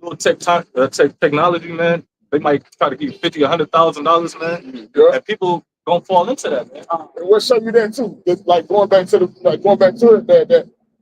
little technology, man. They might try to give you $50,000, $100,000, man. Yeah. And people gonna fall into that, man. And we'll show you that too. Just like going back to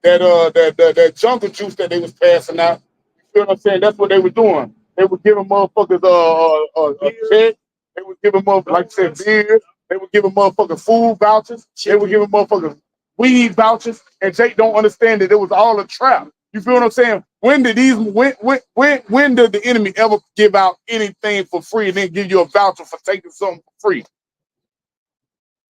that jungle juice that they was passing out. You feel what I'm saying? That's what they were doing. They were giving motherfuckers a check. They were giving motherfuckers, like I said, beer. They were giving motherfuckers food vouchers. They were giving motherfuckers weed vouchers. And Jake don't understand that it was all a trap. You feel what I'm saying? When did the enemy ever give out anything for free and then give you a voucher for taking something for free?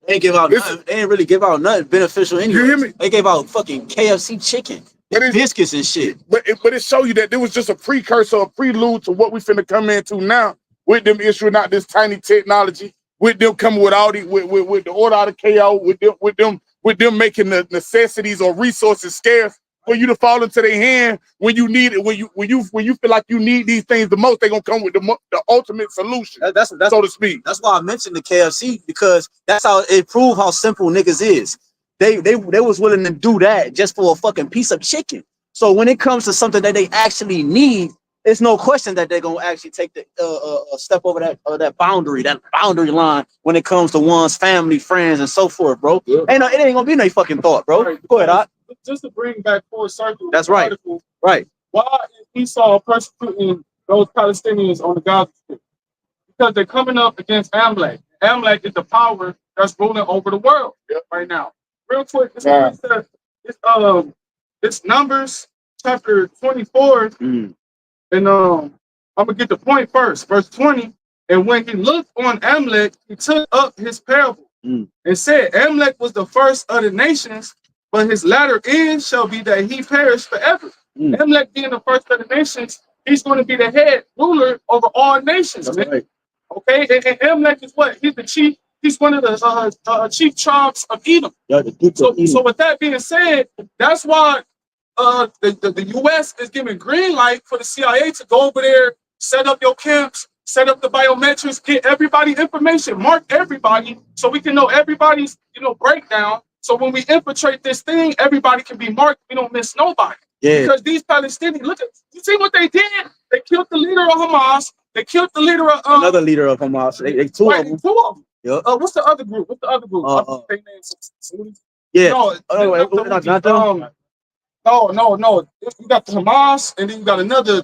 They ain't give out nothing. They ain't really give out nothing beneficial anyway. You hear me? They gave out fucking KFC chicken, biscuits and shit. But it showed you that there was just a precursor, a prelude to what we finna come into now with them issuing out this tiny technology, with them coming with all the with the order out of chaos, with them making the necessities or resources scarce for you to fall into their hand when you need it, when you feel like you need these things the most. They're gonna come with the ultimate solution, that's so to speak. That's why I mentioned the KFC, because that's how it proved how simple niggas is. They was willing to do that just for a fucking piece of chicken. So when it comes to something that they actually need, it's no question that they're gonna actually take the step over that boundary line when it comes to one's family, friends, and so forth, bro. Yeah. It ain't gonna be no fucking thought, bro. Right, Go ahead, Doc. just to bring back full circle. That's right. Article, Right. why is Esau persecuting those Palestinians on the Gaza Strip? Because they're coming up against Amalek. Amalek is the power that's ruling over the world right now. Real quick, it's Numbers chapter 24, and I'm gonna get the point first, verse 20. And when he looked on Amalek, he took up his parable and said, Amalek was the first of the nations, but his latter end shall be that he perish forever. Amalek being the first of the nations, he's going to be the head ruler over all nations. That's right. Okay, and Amalek is what? He's the chief. He's one of the chief tribes of Edom. Yeah, So with that being said, that's why the U.S. is giving green light for the CIA to go over there, set up your camps, set up the biometrics, get everybody information, mark everybody, so we can know everybody's breakdown. So when we infiltrate this thing, everybody can be marked. We don't miss nobody. Yeah. Because these Palestinians, look at, you see what they did? They killed the leader of Hamas. They killed the leader of another leader of Hamas. They two of them. Two of them. Yep. What's the other group? What's the other group? They named yeah. No, not them. No. You got the Hamas, and then you got another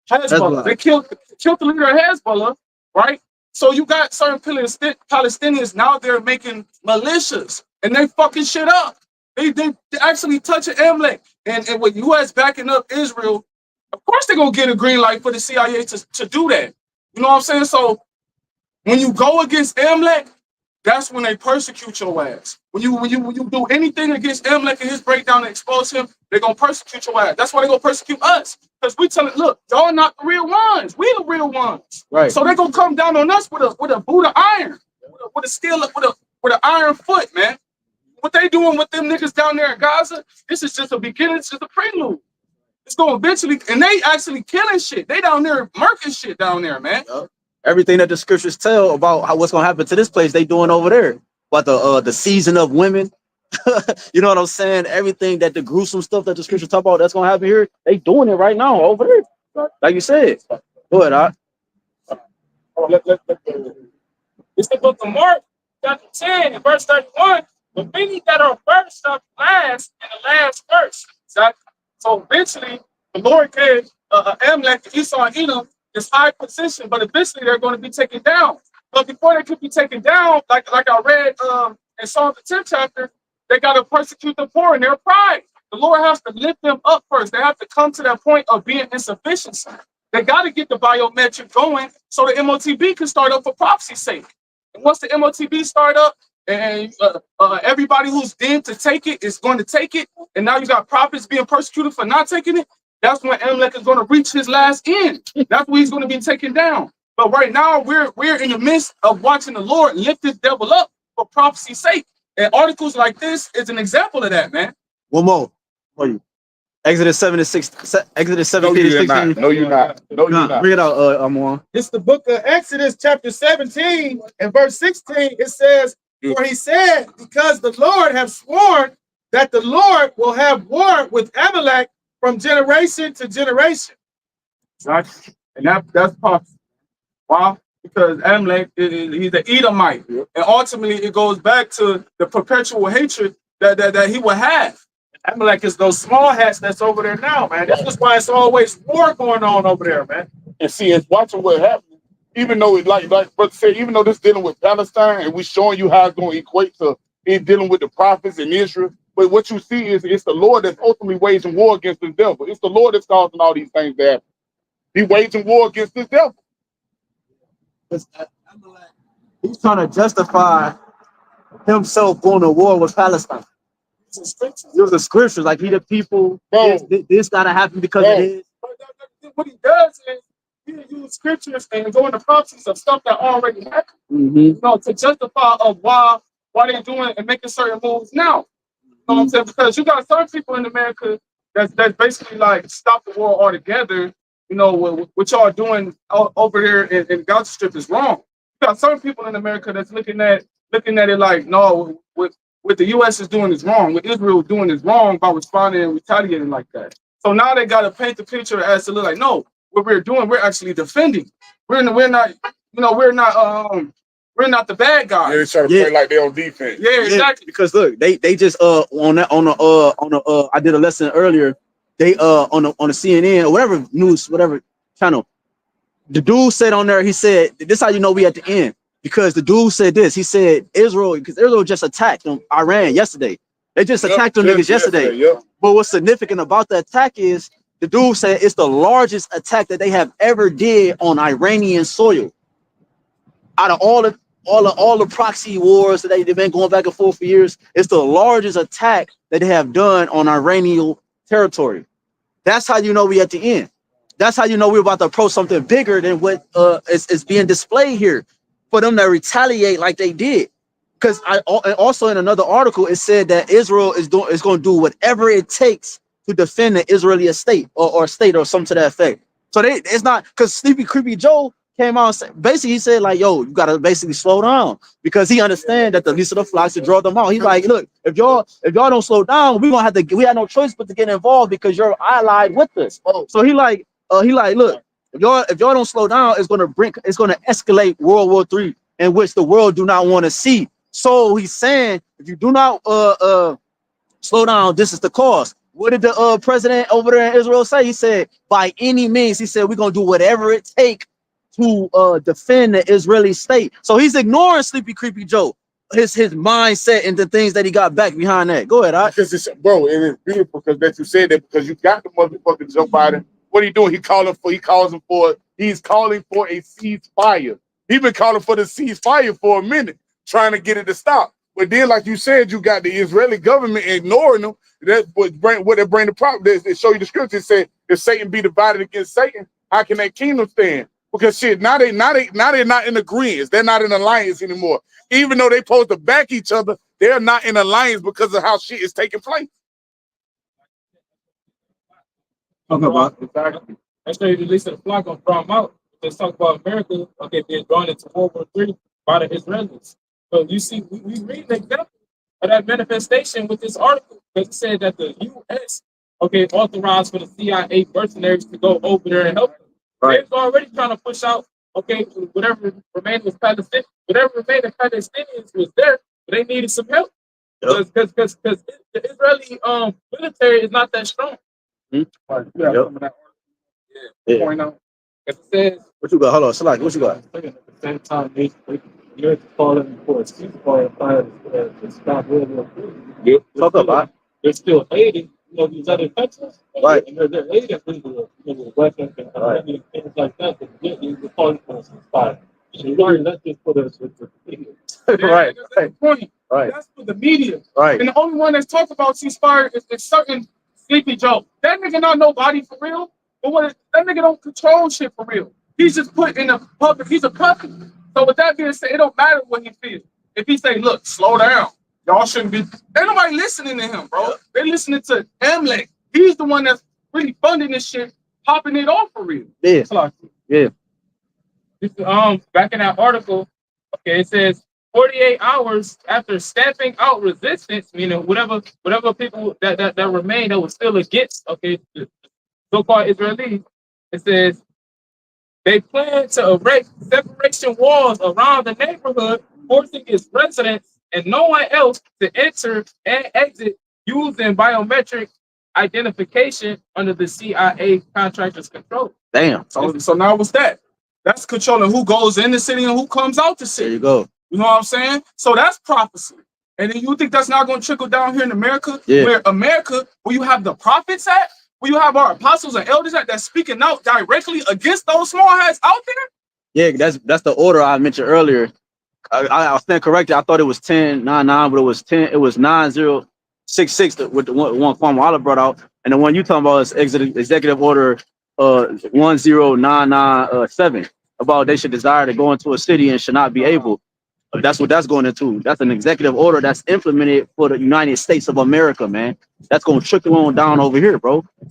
Hezbollah. They killed the leader of Hezbollah, right? So you got certain Palestinians now. They're making militias, and they fucking shit up. They actually touching Amalek, and with U.S. backing up Israel, of course they're gonna get a green light for the CIA to do that. You know what I'm saying? So when you go against Amalek, that's when they persecute your ass. When you do anything against Amalek and his breakdown and expose him, they're gonna persecute your ass. That's why they're gonna persecute us. Because we tell it, look, y'all not the real ones. We the real ones. Right. So they're gonna come down on us with a boot of iron, with a steel, with an iron foot, man. What they doing with them niggas down there in Gaza, this is just a beginning, it's just a prelude. It's gonna eventually, and they actually killing shit. They down there murking shit down there, man. Yep. Everything that the scriptures tell about what's gonna happen to this place, they doing over there. About the season of women, you know what I'm saying? Everything that the gruesome stuff that the scriptures talk about that's gonna happen here, they doing it right now over there. Like you said. Go ahead, Doc. It's the book of Mark, chapter 10, and verse 31. But many that are first are last, and the last first. So eventually, the Lord gave Amalek, Esau, and Edom this high position, but eventually they're going to be taken down. But before they could be taken down, like I read in Psalm the 10th chapter, they got to persecute the poor in their pride. The Lord has to lift them up first. They have to come to that point of being insufficiency. They got to get the biometric going so the MOTB can start up for prophecy's sake. And once the MOTB start up, and everybody who's deemed to take it is going to take it, and now you got prophets being persecuted for not taking it, that's when Amalek is going to reach his last end. That's when he's going to be taken down. But right now, we're in the midst of watching the Lord lift this devil up for prophecy's sake. And articles like this is an example of that, man. One more. Exodus 7 to 6. Exodus 7. No, you're not. No, you're not. No, you're not. Bring it out, Amon. It's the book of Exodus, chapter 17, and verse 16. It says, for he said, because the Lord have sworn that the Lord will have war with Amalek from generation to generation. Right? And that's possible. Why? Because Amalek, he's the Edomite. And ultimately, it goes back to the perpetual hatred that he will have. Amalek is those small hats that's over there now, man. This is why it's always war going on over there, man. And see, it's watching what happens. Even though, like Brother said, even though this dealing with Palestine, and we showing you how it's going to equate to it dealing with the prophets in Israel, but what you see is it's the Lord that's ultimately waging war against the devil. It's the Lord that's causing all these things to happen. He's waging war against this devil. He's trying to justify himself going to war with Palestine. It was the scriptures, like he the people, this got to happen because it is. What he does is he use scriptures and go into prophecies of stuff that already happened. You know, to justify of why they're doing and making certain moves now. You know what I'm saying? Because you got some people in America that's basically like stop the war altogether. You know, what y'all doing over there in Gaza Strip is wrong. You got some people in America that's looking at it like, no, what the U.S. is doing is wrong. What Israel is doing is wrong by responding and retaliating like that. So now they got to paint the picture as to look like, no, what we're doing, we're actually defending. We're not, you know, we're not the bad guys. Yeah, they try to play like they're on defense. Yeah, exactly. Because look, they just on the I did a lesson earlier. They on the CNN or whatever news, whatever channel. The dude said on there, he said, this is how you know we at the end. Because the dude said this, he said because Israel just attacked Iran yesterday. They just attacked them niggas yesterday. But what's significant about the attack is the dude said it's the largest attack that they have ever did on Iranian soil. Out of all the proxy wars that they've been going back and forth for years, it's the largest attack that they have done on Iranian territory. That's how you know we at the end. That's how you know we're about to approach something bigger than what is being displayed here. For them to retaliate like they did. Because also in another article, it said that Israel is going to do whatever it takes to defend the Israeli state or state or something to that effect. So it's not because Sleepy Creepy Joe came out and said, basically he said like, yo, you gotta basically slow down because he understands that the least of the flocks to draw them out. He's like, look, if y'all don't slow down, we have no choice but to get involved because you're allied with us. So he like, look, if y'all don't slow down, it's gonna escalate World War III, in which the world do not want to see. So he's saying, if you do not slow down, this is the cause. What did the president over there in Israel say? He said, by any means, he said, we're gonna do whatever it takes to defend the Israeli state. So he's ignoring Sleepy Creepy Joe, his mindset and the things that he got back behind that. Go ahead, because it's, bro, it is beautiful because that you said that because you got the motherfucking Joe Biden. What he doing? He's calling for a ceasefire. He's been calling for the ceasefire for a minute, trying to get it to stop. But then, like you said, you got the Israeli government ignoring them. That's what they bring the problem. They show you the scripture. It said, if Satan be divided against Satan, how can that kingdom stand? Because shit, now they're not in agreement. They're not in alliance anymore. Even though they supposed to back each other, they're not in alliance because of how shit is taking place. Exactly. That's why the least of the flock gonna draw them out. Let's talk about America, okay, being drawn into World War III by the Israelis. So you see, we read an example of that manifestation with this article because it said that the U.S. okay authorized for the CIA mercenaries to go over there and help them. Right. They're already trying to push out okay whatever remaining Palestinians was there, but they needed some help because the Israeli military is not that strong. Point out. It says, what you got? Hold on, Salaki, what you got? At the same time, you're calling for a ceasefire to stop World War III. Talk about. They're still aiding, these other countries. Right. And they're aiding Israel, weapons and things like that. You're calling for a ceasefire. That's just for the media. Right. That's the point. Right. That's for the media. Right. And the only one that's talking about ceasefire is certain Sleepy Joe. That nigga not nobody for real. But that nigga don't control shit for real. He's just put in a public. He's a puppet. So with that being said, it don't matter what he feels. If he say, look, slow down. Y'all shouldn't be. Ain't nobody listening to him, bro. They listening to Emlek. He's the one that's really funding this shit, popping it off for real. Yeah. Yeah. This, back in that article, okay, it says 48 hours after stamping out resistance, meaning whatever people that remain that was still against, okay, the so-called Israelis, it says they plan to erect separation walls around the neighborhood, forcing its residents and no one else to enter and exit using biometric identification under the CIA contractor's control. Damn. So now what's that? That's controlling who goes in the city and who comes out the city. There you go. You know what I'm saying? So that's prophecy. And then you think that's not going to trickle down here in America? Yeah. Where you have the prophets at, where you have our apostles and elders at that's speaking out directly against those small hats out there? Yeah, that's the order I mentioned earlier. I stand corrected. I thought it was 1099, but it was 9066 with the one Kwame Olive brought out. And the one you talking about is executive order 10997 about they should desire to go into a city and should not be able. That's what that's going into. That's an executive order that's implemented for the United States of America, man. That's going to trickle on down over here, bro. You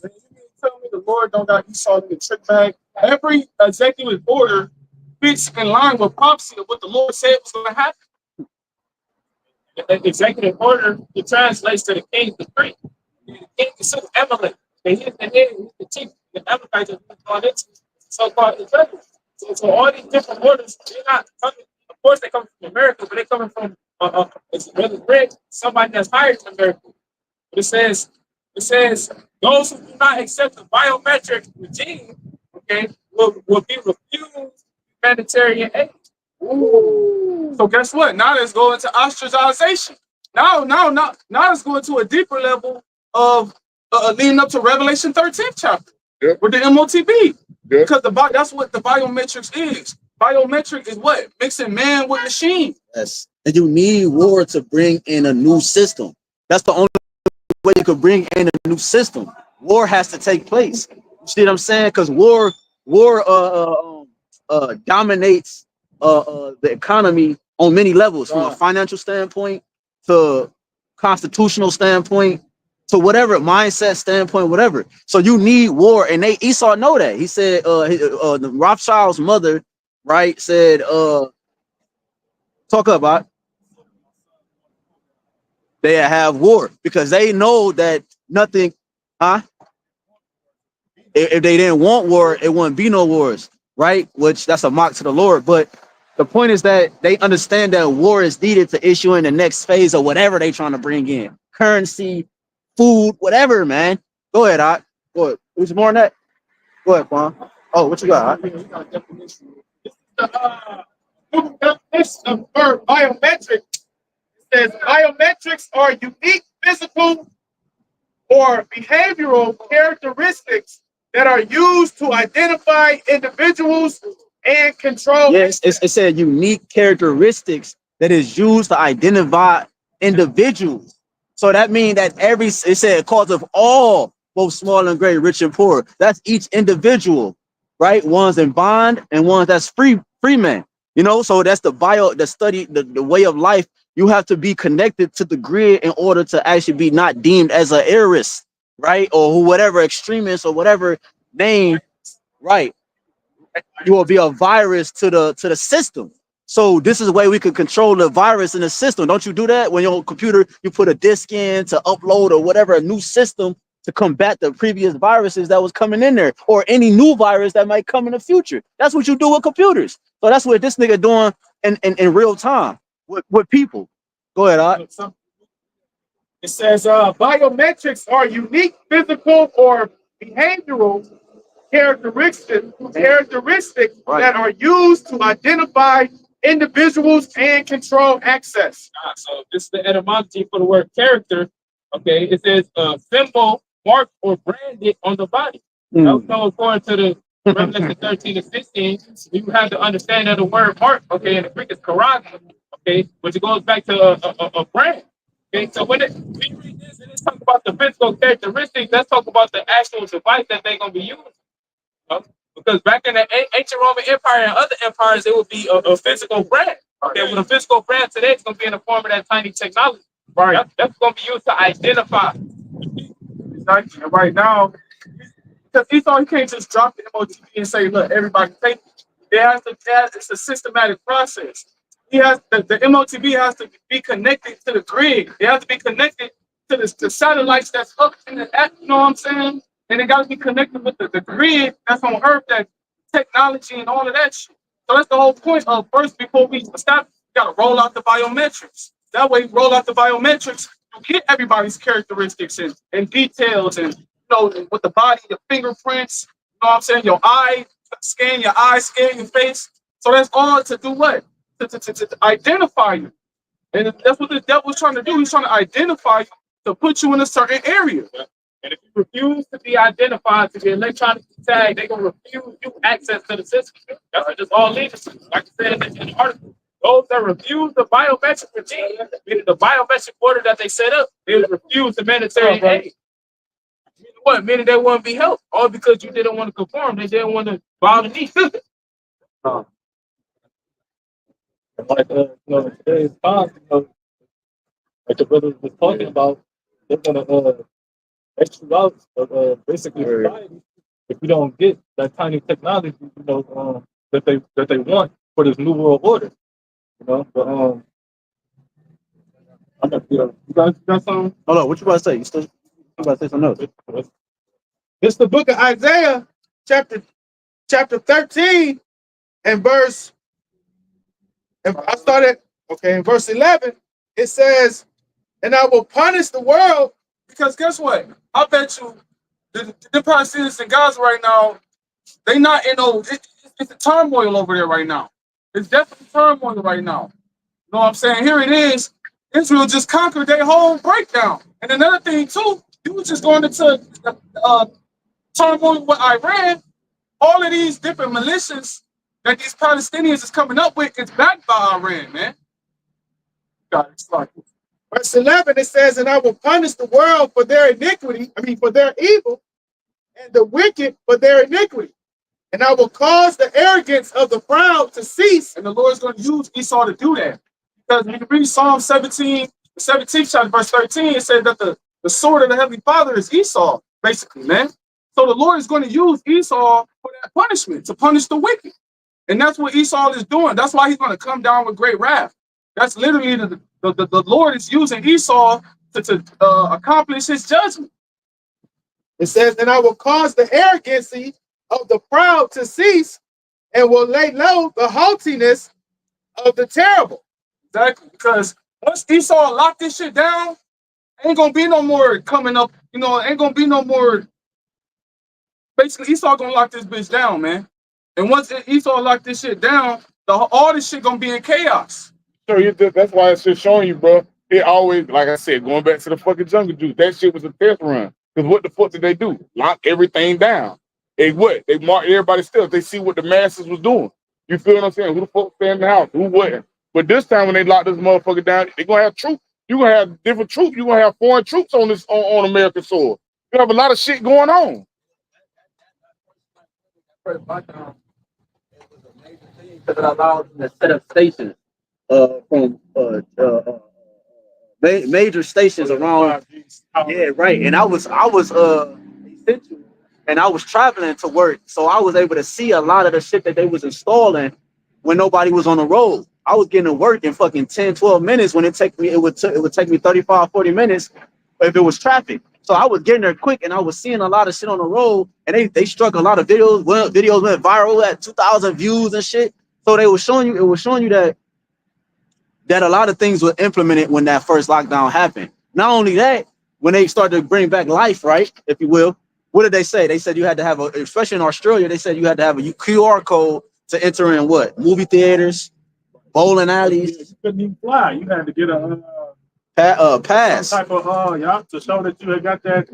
tell me the Lord don't got Esau in the trick bag? Every executive order fits in line with prophecy of what the Lord said was going to happen. The executive order, it translates to the king's decree. The king considers Amalek. And he's the head, he's the chief, the Amalekites are going into so-called Israel. So all these different orders, they're not coming. Of course, they come from America, but they're coming from it's really great. Somebody that's higher than America. But it says those who do not accept the biometric regime, okay, will be refused humanitarian aid. Ooh. So guess what? Now let's go into ostracization. Now let's go into a deeper level of leading up to Revelation 13th chapter with the MOTB. Because that's what the biometrics is. Biometric is what? Mixing man with machine. Yes. And you need war to bring in a new system. That's the only way you could bring in a new system. War has to take place. You see what I'm saying? Because war dominates the economy on many levels, from a financial standpoint to constitutional standpoint to whatever mindset standpoint, whatever. So you need war, and Esau know that. He said the Rothschild's mother, right, said talk about they have war because they know that nothing, if they didn't want war, it wouldn't be no wars, right? Which that's a mock to the Lord. But the point is that they understand that war is needed to issue in the next phase of whatever they trying to bring in. Currency, food, whatever, man. Go ahead, Ot. Go ahead. Who's more on that? Go ahead, Quan. Oh, what you got? This is the definition of the word biometric. It says biometrics are unique physical or behavioral characteristics that are used to identify individuals and control. Yes, it said unique characteristics that is used to identify individuals. So that means that it said cause of all, both small and great, rich and poor. That's each individual, right? One's in bond and one's that's free man. You know, so that's the study, the way of life. You have to be connected to the grid in order to actually be not deemed as an heiress, right? Or whatever extremist or whatever name, right? You will be a virus to the system. So this is the way we could control the virus in the system. Don't you do that when your computer you put a disk in to upload or whatever a new system to combat the previous viruses that was coming in there or any new virus that might come in the future? That's what you do with computers. So that's what this nigga doing in real time with people. Go ahead, Art. It says biometrics are unique physical or behavioral characteristics that are used to identify individuals and control access. So this is the etymology for the word character. Okay, it says symbol, marked, or branded on the body. Now, so according to the Revelation 13 and 16, you have to understand that the word mark, okay, in the Greek is karag, okay, which goes back to a brand. Okay, so when we read this and it's talking about the physical characteristics, let's talk about the actual device that they're going to be using. Because back in the ancient Roman Empire and other empires, it would be a physical brand. Okay, with a physical brand today, it's going to be in the form of that tiny technology. Right. That's going to be used to identify. Exactly. And right now, because Esau, you can't just drop the MOTB and say, look, everybody take it. It's a systematic process. The MOTB has to be connected to the grid. They have to be connected to the satellites that's up in the app, you know what I'm saying? And it got to be connected with the grid that's on Earth, that technology and all of that shit. So that's the whole point of first, before we stop, we got to roll out the biometrics. That way, roll out the biometrics, you get everybody's characteristics and details and, you know, with the body, your fingerprints, you know what I'm saying? Your eye, scan your eyes, scan your face. So that's all to do what? To identify you. And that's what the devil's trying to do. He's trying to identify you to put you in a certain area. And if you refuse to be identified, to be electronically tagged, they're going to refuse you access to the system. That's what this all leads to. Like I said in the article, those that refuse the biometric regime, meaning the biometric order that they set up, they refuse the humanitarian aid. Meaning what? Meaning they wouldn't be helped. All because you didn't want to conform. They didn't want to bow the knee. Like today's time, like the brothers was talking about, they're gonna X you out of basically society if you don't get that tiny technology, that they want for this new world order. But I'm not, you guys got something? Hold on, what you about to say? You about to say something else? It's the book of Isaiah, chapter 13, and verse. And I started, okay, in verse 11, it says, and I will punish the world, because guess what? I bet you the Palestinians in Gaza right now, they not in no, it's a turmoil over there right now. It's definitely turmoil right now. You know what I'm saying? Here it is. Israel just conquered their whole breakdown. And another thing too, you was just going into turmoil with Iran. All of these different militias that these Palestinians is coming up with is backed by Iran, man. God, it's like verse 11, it says, and I will punish the world for their iniquity, for their evil, and the wicked for their iniquity. And I will cause the arrogance of the proud to cease. And the Lord's going to use Esau to do that. Because when you read Psalm 17, the 17th chapter, verse 13, it says that the sword of the Heavenly Father is Esau, basically, man. So the Lord is going to use Esau for that punishment, to punish the wicked. And that's what Esau is doing. That's why he's going to come down with great wrath. That's literally the Lord is using Esau to accomplish his judgment. It says, and I will cause the arrogancy of the proud to cease, and will lay low the haughtiness of the terrible. Exactly, because once Esau lock this shit down, ain't gonna be no more coming up, ain't gonna be no more. Basically, Esau gonna lock this bitch down, man. And once Esau lock this shit down, all this shit gonna be in chaos. So that's why it's just showing you, bro. It always, like I said, going back to the fucking jungle juice, that shit was a test run. Because what the fuck did they do? Lock everything down. They marked everybody still. They see what the masses was doing. You feel what I'm saying? Who the fuck stay in the house? Who wasn't? But this time when they lock this motherfucker down, they're gonna have troops. You're gonna have different troops. You're gonna have foreign troops on American soil. You have a lot of shit going on. Because it allowed them to set up stations from major stations around. Yeah, right. And I was essential, and I was traveling to work, so I was able to see a lot of the shit that they was installing when nobody was on the road. I was getting to work in fucking 10, 12 minutes when it would take me 35, 40 minutes if it was traffic. So I was getting there quick, and I was seeing a lot of shit on the road, and they struck a lot of videos. Well, videos went viral at 2,000 views and shit. So it was showing you that a lot of things were implemented when that first lockdown happened. Not only that, when they started to bring back life, right, if you will, what did they say? They said you had to have especially in Australia, they said you had to have a QR code to enter in what? Movie theaters, bowling alleys. You couldn't even fly. You had to get a pass. Some type of to show that you had got that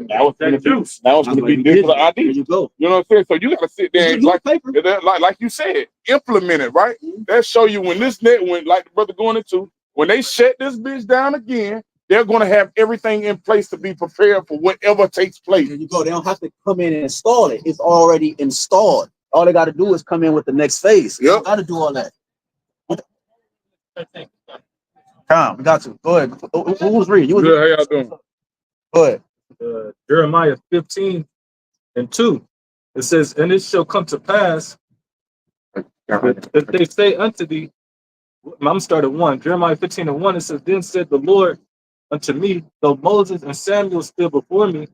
juice. That was going to be different ID. There you go. You know what I'm saying? So you got to sit there and like you said, implement it, right? That show you when like the brother going into, when they shut this bitch down again, they're going to have everything in place to be prepared for whatever takes place. There you go. They don't have to come in and install it. It's already installed. All they got to do is come in with the next phase. Yep. Got to do all that. Tom, we got to. Go ahead. Who was reading? You was good. How y'all doing? Go ahead. Jeremiah 15:2. It says, and it shall come to pass if they say unto thee, I'm starting 1. Jeremiah 15:1. It says, then said the Lord unto me, though Moses and Samuel still before me,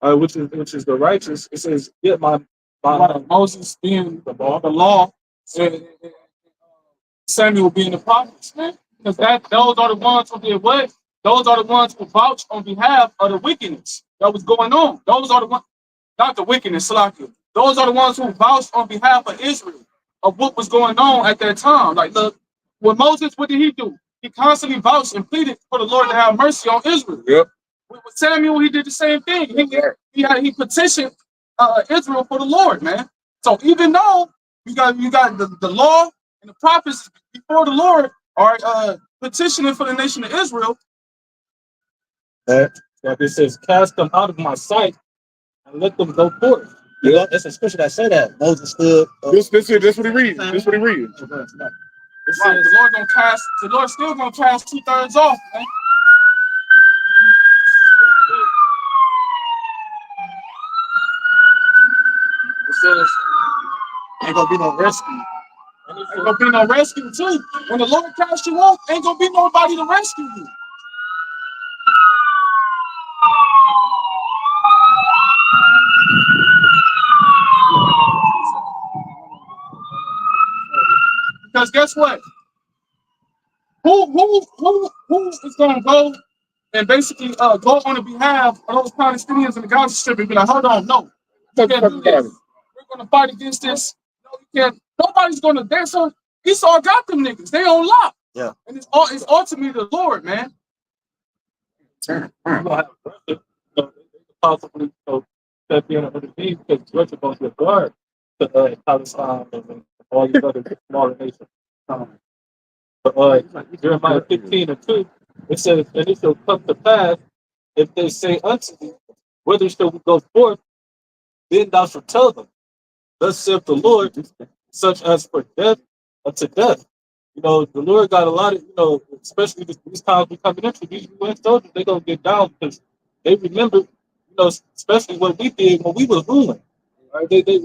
which is the righteous. It says, yet my Moses being the law, and Samuel being the prophets, man. Because those are the ones who did what? Those are the ones who vouched on behalf of the wickedness that was going on. Those are the ones, not the wickedness, Slakia. Those are the ones who vouched on behalf of Israel of what was going on at that time. Like, look, with Moses, what did he do? He constantly vouched and pleaded for the Lord to have mercy on Israel. Yep. With Samuel, he did the same thing. He petitioned Israel for the Lord, man. So even though you got the law and the prophets before the Lord are petitioning for the nation of Israel. That it says, cast them out of my sight and let them go forth. Yeah, that's a scripture that said that Moses stood. This what he reads. This what he reads. Right, the Lord still gonna cast 2/3 off, man. It says, ain't gonna be no rescue. Ain't gonna be no rescue too. When the Lord casts you off, ain't gonna be nobody to rescue you. Because guess what? Who is gonna go and basically go on the behalf of those Palestinians in the Gaza Strip and be like, hold on, no, you can't do this. We're gonna fight against this. No, you can't. Nobody's gonna dance. So Esau got them niggas. They on lock. Yeah. And it's ultimately the Lord, man. You're gonna have Russia, possibly, step in and intervene because Russia goes to guard to Palestine and all these other smaller nations. But Jeremiah 15:2, it says, and it shall come to pass if they say unto thee, whither shall we go forth? Then thou shalt tell them, thus saith the Lord, such as for death unto death. You know, the Lord got a lot of, especially these times we coming into, these UN soldiers, they gonna get down because they remember, especially what we did when we was ruling. Right? They just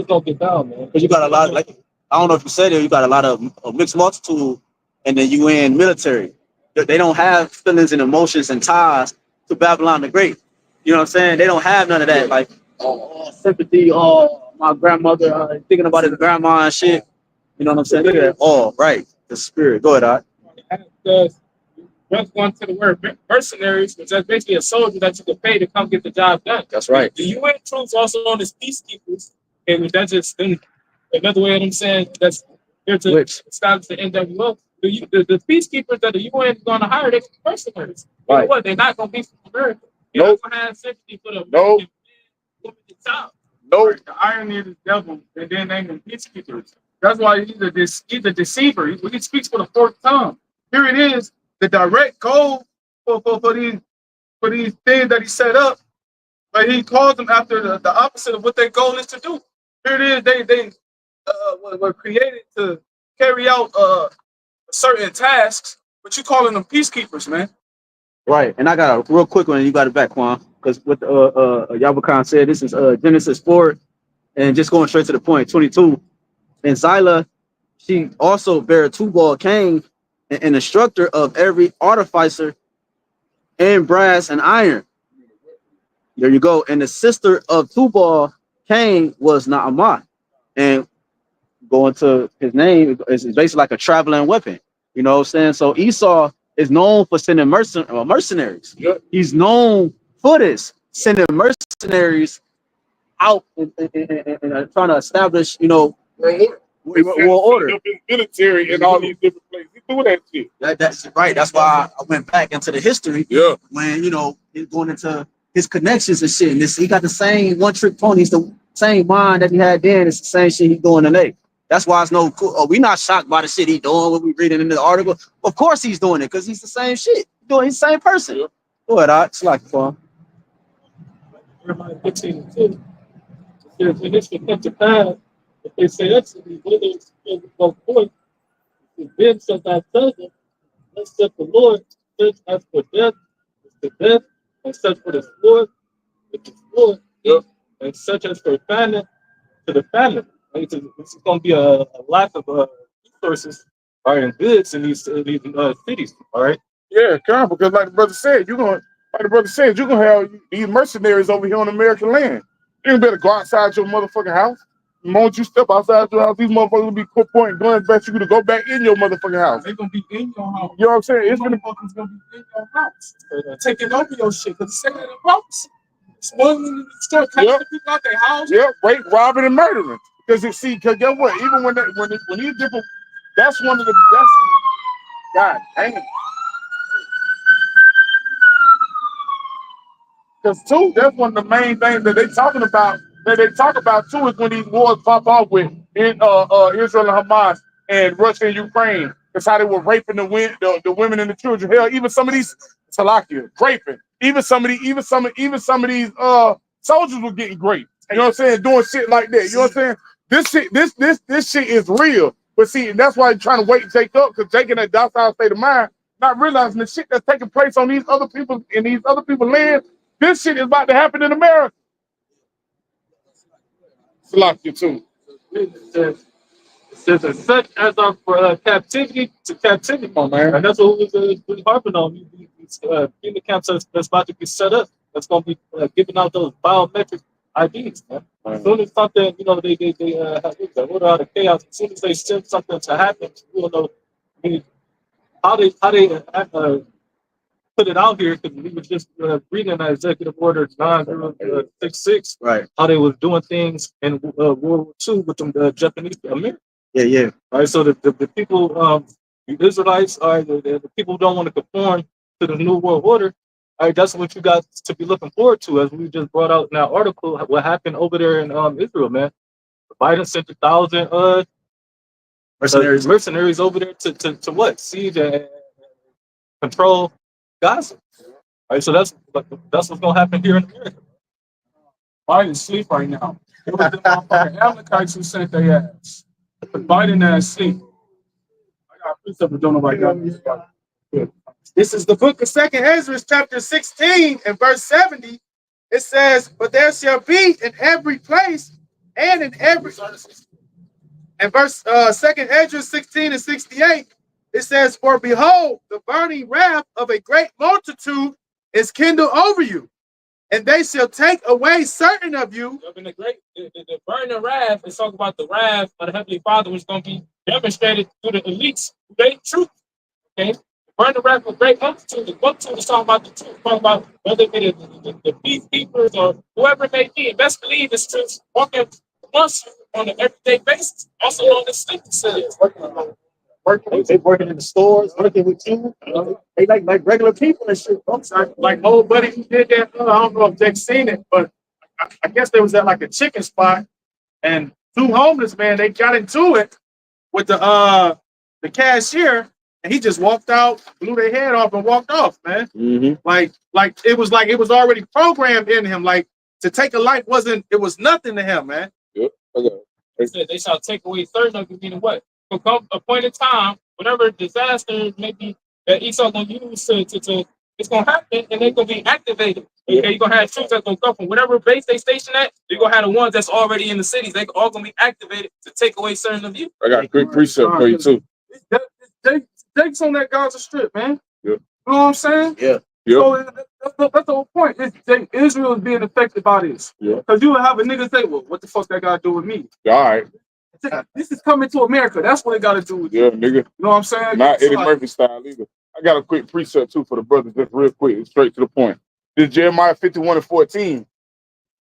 gonna get down, man. Because you got a lot, like, I don't know if you said it, you got a lot of a mixed multitude in the UN military. They don't have feelings and emotions and ties to Babylon the Great. You know what I'm saying? They don't have none of that, like, sympathy, my grandmother, thinking about his grandma and shit. You know what I'm saying? Look at that. Oh, right. The spirit. Go ahead, Just going to the word mercenaries, which is basically a soldier that you can pay to come get the job done. That's right. The UN troops also known as peacekeepers, and that's just another way of them saying that's here to establish the NWO. The peacekeepers that the UN is going to hire, they're mercenaries. You know what? They're not going to be from America. You're not going to have sympathy for the American women at the top. Right? The irony of the devil, and then name them peacekeepers. That's why he's a deceiver. He speaks for the fourth tongue. Here it is, the direct goal for these things that he set up, but he calls them after the opposite of what their goal is to do. Here it is, they were created to carry out certain tasks, but you calling them peacekeepers, man. Right, and I got a real quick one, and you got it back, Quan, because what Yahawash said, this is Genesis 4, and just going straight to the point, 22. And Zillah, she also bare Tubal Cain, an instructor of every artificer in brass and iron. There you go. And the sister of Tubal Cain was Naamah. And going to his name is basically like a traveling weapon. You know what I'm saying? So Esau is known for sending mercenaries. Yep. He's known for this, sending mercenaries out and trying to establish, world order. Military in all these different places. He do that shit. That's right. That's why I went back into the history. Yeah. When he's going into his connections and shit. And he got the same one-trick pony. It's the same mind that he had then. It's the same shit he's doing today. That's why it's no cool. Oh, we not shocked by the shit he's doing when we reading in the article. Of course he's doing it because he's the same shit. He's the same person. Yeah. Go ahead, it's like fun. Jeremiah 15:2. It says, and it shall come to pass if they say unto thee, whither shall we go forth? Then shalt thou tell them, thus saith the Lord, such as for death is the death, and such for the sword is the sword, and such as for famine to the famine. Right? This is going to be a lack of resources, all right, and goods in these cities, all right? Yeah, come, because like the brother said, you're gonna have these mercenaries over here on American land. You better go outside your motherfucking house. The moment you step outside your house, these motherfuckers will be pointing guns back you to go back in your motherfucking house. They're gonna be in your house. You know what I'm saying? It's gonna be in your house. Taking over your shit because it's second in props. Spoiling the store, cutting the people out their house. Yep, rape, robbing, and murdering. Because you see, because guess what? Even when these different, that's one of the best. God damn. Because too, that's one of the main things that they talk about too, is when these wars pop off with Israel and Hamas and Russia and Ukraine. That's how they were raping the women and the children. Hell, even some of these raping. Even some of these soldiers were getting raped. You know what I'm saying? Doing shit like that. You know what I'm saying? This shit is real. But see, and that's why I'm trying to wake Jake up, because Jake in that docile state of mind, not realizing the shit that's taking place on these other people in these other people's land. This shit is about to happen in America. Salakia too. It says, as such as are for captivity to captivity, man. And that's what we're harping on. These camps that's about to be set up. That's going to be giving out those biometric IDs, man. As soon as something, have order out of chaos. As soon as they send something to happen, you know, I mean, how they put it out here, because we were just reading that Executive Order 9066, Right. how they was doing things in World War II with the Japanese Americans. Yeah, yeah. All right, so the people, the Israelites, are the people who don't want to conform to the New World Order. All right, that's what you got to be looking forward to, as we just brought out in that article, what happened over there in Israel, man. Biden sent 1,000 mercenaries over there to what? Siege and control Gaza. All right, so that's what's gonna happen here in America. Biden sleep right now. It was the motherfucking Amalekites who sent their ass. But Biden ass sleep. I got a precept, but don't nobody got this. This is the book of 2nd Ezra, chapter 16 and verse 70. It says, "But there shall be in every place and in every..." And verse 2nd Ezra 16 and 68, it says, "For behold, the burning wrath of a great multitude is kindled over you, and they shall take away certain of you." The burning wrath is talking about the wrath of the Heavenly Father, which is going to be demonstrated through the elites, they truth. Okay, burn the wrath of great multitude. The multitude is talking about the truth, talking about whether it be the peacekeepers or whoever it may be. And best believe this truth walking amongst you on an everyday basis, also on the sleep facilities. They working in the stores, working with you. They like regular people and shit. Like old buddy who did that. I don't know if Jake's seen it, but I guess they was at like a chicken spot, and two homeless men, they got into it with the cashier, and he just walked out, blew their head off, and walked off, man. Like it was already programmed in him. Like, to take a life it was nothing to him, man. Yep. Okay. They said they shall take away certain of you, meaning what? For come a point in time, whatever disaster maybe that Esau gonna use to it's gonna happen, and they're gonna be activated. Okay, you're gonna have troops that's gonna come from whatever base they station at. You're gonna have the ones that's already in the cities. They all gonna be activated to take away certain of you. I got a quick precept for you too. Jake's on that Gaza Strip, man. Yeah. You know what I'm saying? Yeah. So that's the whole point. Israel is being affected by this. Yeah. Because you would have a nigga say, "Well, what the fuck that got to do with me?" All right. This is coming to America. That's what it got to do with you. Yeah, nigga. You know what I'm saying? Not Eddie Murphy style either. I got a quick precept too for the brothers, just real quick, straight to the point. This is Jeremiah 51 and 14.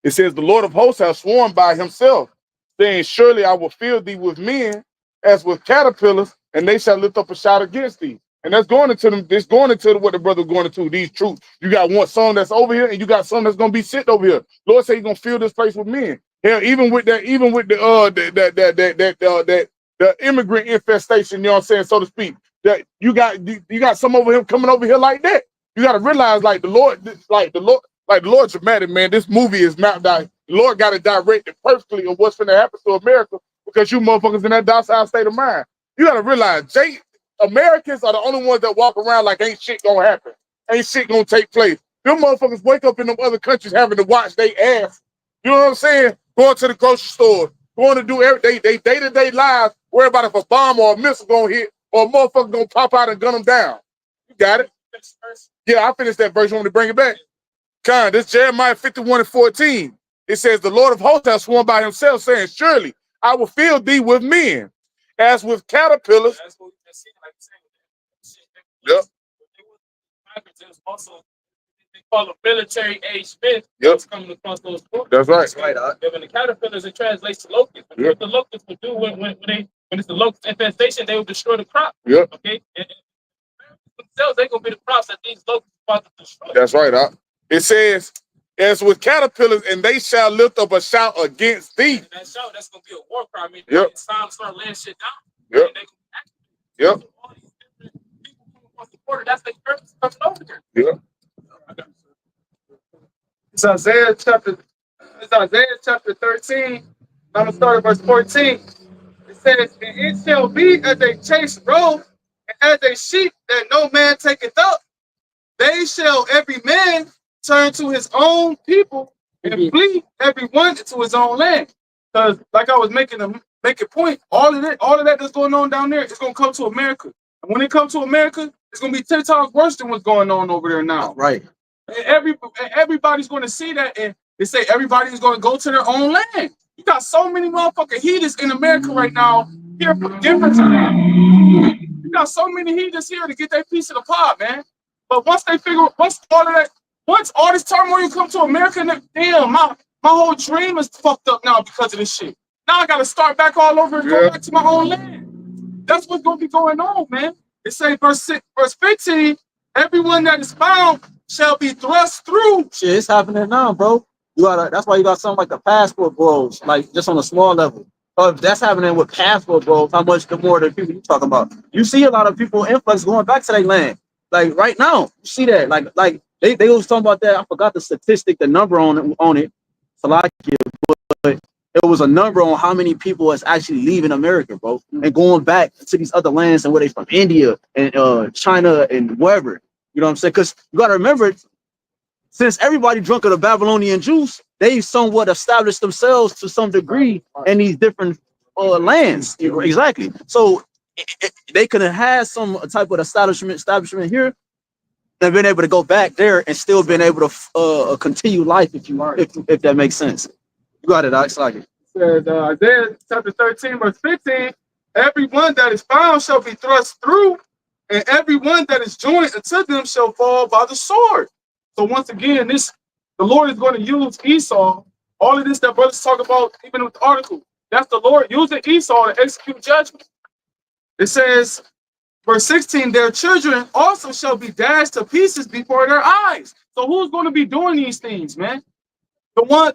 It says, "The Lord of hosts has sworn by himself, saying, surely I will fill thee with men as with caterpillars, and they shall lift up a shout against thee." And that's going into them. This going into what the brother going into these truths. You got some that's over here, and you got some that's gonna be sent over here. Lord say He's gonna fill this place with men. Hell, even with the immigrant infestation, you know what I'm saying, so to speak. That you got some over him coming over here like that. You got to realize, like the Lord dramatic, man. This movie is mapped out. The Lord got it directed perfectly on what's going to happen to America, because you motherfuckers in that docile state of mind. You got to realize, Americans are the only ones that walk around like ain't shit gonna happen, ain't shit gonna take place. Them motherfuckers wake up in them other countries having to watch their ass. You know what I'm saying? Going to the grocery store, going to do everything. They day-to-day lives, worry about if a bomb or a missile gonna hit or a motherfucker gonna pop out and gun them down. You got it? Yeah, I finished that verse. You want me to bring it back? This Jeremiah 51 and 14. It says, "The Lord of hosts has sworn by himself, saying, surely I will fill thee with men, as with caterpillars." Yep. Also, they call them military age men. Yep. Coming across those books. That's right. That's right. When the caterpillars, it translates to locusts. Yep. What the locusts would do when it's the locust infestation, they would destroy the crop. Yep. Okay. And themselves, they're gonna be the crops that these locusts are about to destroy. That's right. It says, "As with caterpillars, and they shall lift up a shout against thee." And that shout, that's gonna be a war cry. I mean, Yep. it's time to start laying shit down. Yep. And Yep. all these different people who want the border, that's their purpose coming over here. Yep. It's Isaiah chapter 13. I'm gonna start at verse 14. It says, "And it shall be as a chased roe, and as a sheep that no man taketh up. They shall every man turn to his own people, and flee every one to his own land." Because, like I was making a point, all of that that's going on down there is gonna come to America. And when it comes to America, it's gonna be 10 times worse than what's going on over there now. Right. And everybody's going to see that, and They say everybody's going to go to their own land. You got so many motherfucking heathens in America right now here for different times. You got so many heathens here to get their piece of the pie, man. But once they figure, once all this turmoil come to America, damn, my whole dream is fucked up now because of this shit. Now I got to start back all over and go back to my own land. That's what's going to be going on, man. It say verse 15, everyone that is found shall be thrust through. Shit, it's happening now, bro. That's why you got something like the passport bros, like just on a small level. If that's happening with passport bros, how much the more the people you talking about? You see a lot of people influx going back to their land. Like right now, you see that. Like they was talking about that. I forgot the statistic, the number on it. But it was a number on how many people is actually leaving America, bro, and going back to these other lands and where they from, India and China and wherever. You know what I'm saying? Because you got to remember, since everybody drunk of the Babylonian juice, they somewhat established themselves to some degree in these different lands. Exactly. So they could have had some type of establishment here and been able to go back there and still been able to continue life, if that makes sense. You got it, Alex. Like it says Isaiah chapter 13, verse 15, everyone that is found shall be thrust through, and everyone that is joined unto them shall fall by the sword. So once again, the Lord is going to use Esau. All of this that brothers talk about, even with the article, that's the Lord using Esau to execute judgment. It says, verse 16, their children also shall be dashed to pieces before their eyes. So who's going to be doing these things, man? The one,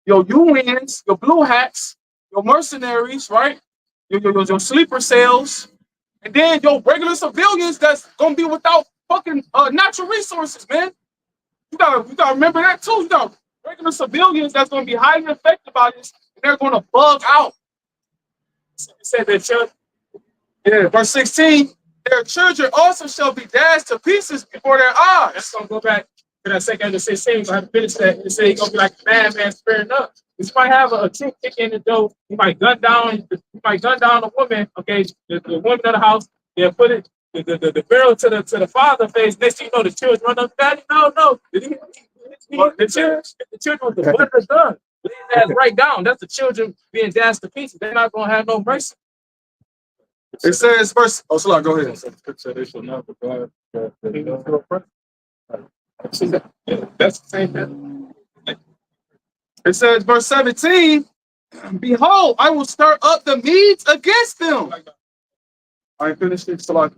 your UNs, your blue hats, your mercenaries, right? Your sleeper cells, and then your regular civilians that's going to be without fucking natural resources, man. You gotta remember that too. You got regular civilians that's going to be highly affected by this, and they're going to bug out. It said that children, verse 16, their children also shall be dashed to pieces before their eyes. That's going to go back to that second to 16. I have to finish that. It said he's going to be like a man sparing up. You might have a chick kick in the door. You might gun down a woman. Okay, the woman of the house. They'll put it the barrel to the father face. Next thing you know, the children run up. Daddy, no. The children with the butt of the gun. That's right down. That's the children being dashed to pieces. They're not gonna have no mercy. It says verse. Oh, Salah, go ahead. That's the same thing. It says verse 17. Behold, I will stir up the Medes against them. I finished it. Salah.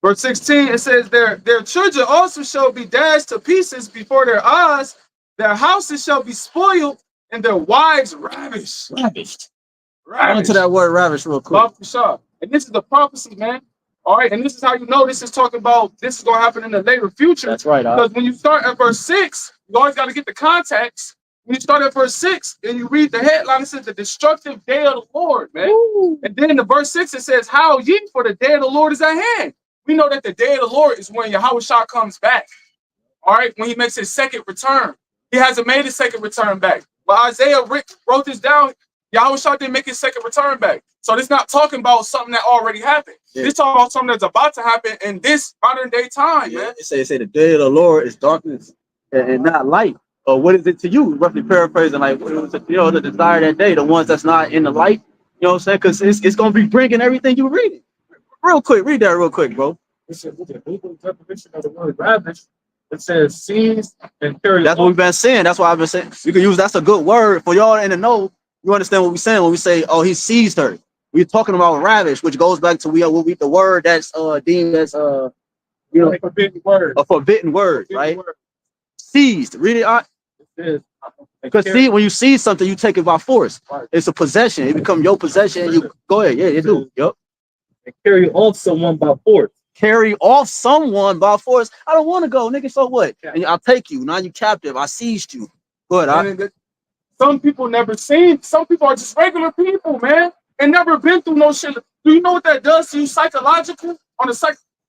Verse 16. It says their children also shall be dashed to pieces before their eyes. Their houses shall be spoiled, and their wives ravished. I went to that word ravish real quick. And this is the prophecy, man. All right, and this is how you know this is talking about this is going to happen in the later future. That's right. Because when you start at verse 6, you always got to get the context. When you start at verse 6 and you read the headline, it says the destructive day of the Lord, man. Ooh. And then in the verse 6, it says, how ye, for the day of the Lord is at hand. We know that the day of the Lord is when YAHWASHI comes back. All right, when he makes his second return. He hasn't made his second return back. But Isaiah wrote this down. YAHWASHI didn't make his second return back. So this not talking about something that already happened. Yeah. This talking about something that's about to happen in this modern day time, man. It say the day of the Lord is darkness and not light. Or what is it to you? Roughly paraphrasing, like what was it, the desire of that day, the ones that's not in the light. You know what I'm saying? Because it's gonna be bringing everything you read. Real quick, read that real quick, bro. It's a legal definition of the word ravish. It says seize and carry. That's what we've been saying. That's why I've been saying you can use. That's a good word for y'all in the know. You understand what we're saying when we say, "Oh, he seized her." We're talking about ravish, which goes back to the word that's deemed as a forbidden word. A forbidden word, right? Seized. Read it. Because see, when you seize something, you take it by force. Right. It's a possession. It becomes your possession. And you go ahead. Yeah, you do. Yep. And carry off someone by force. Carry off someone by force. I don't want to go, nigga. So what? And I'll take you. Now you captive. I seized you. Good. Some people never seen. Some people are just regular people, man, and never been through no shit. Do you know what that does to you psychologically?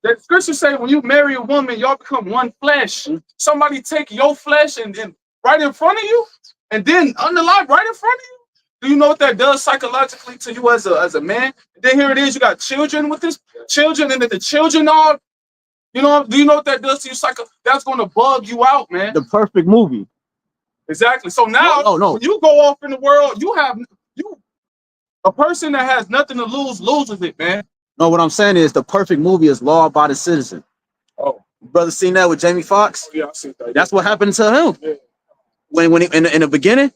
The scripture say when you marry a woman, y'all become one flesh. Mm-hmm. Somebody take your flesh and right in front of you, and then unalive right in front of you. Do you know what that does psychologically to you as a man? And then here it is, you got children with this children, and then the children are, do you know what that does to you? That's going to bug you out, man. The perfect movie. Exactly. So now, No. when you go off in the world, you a person that has nothing to lose loses it, man. No, what I'm saying is the perfect movie is Law Abiding Citizen. Oh, Brother, seen that with Jamie Foxx? yeah, I see that. That's what happened to him Yeah. when he, in the beginning.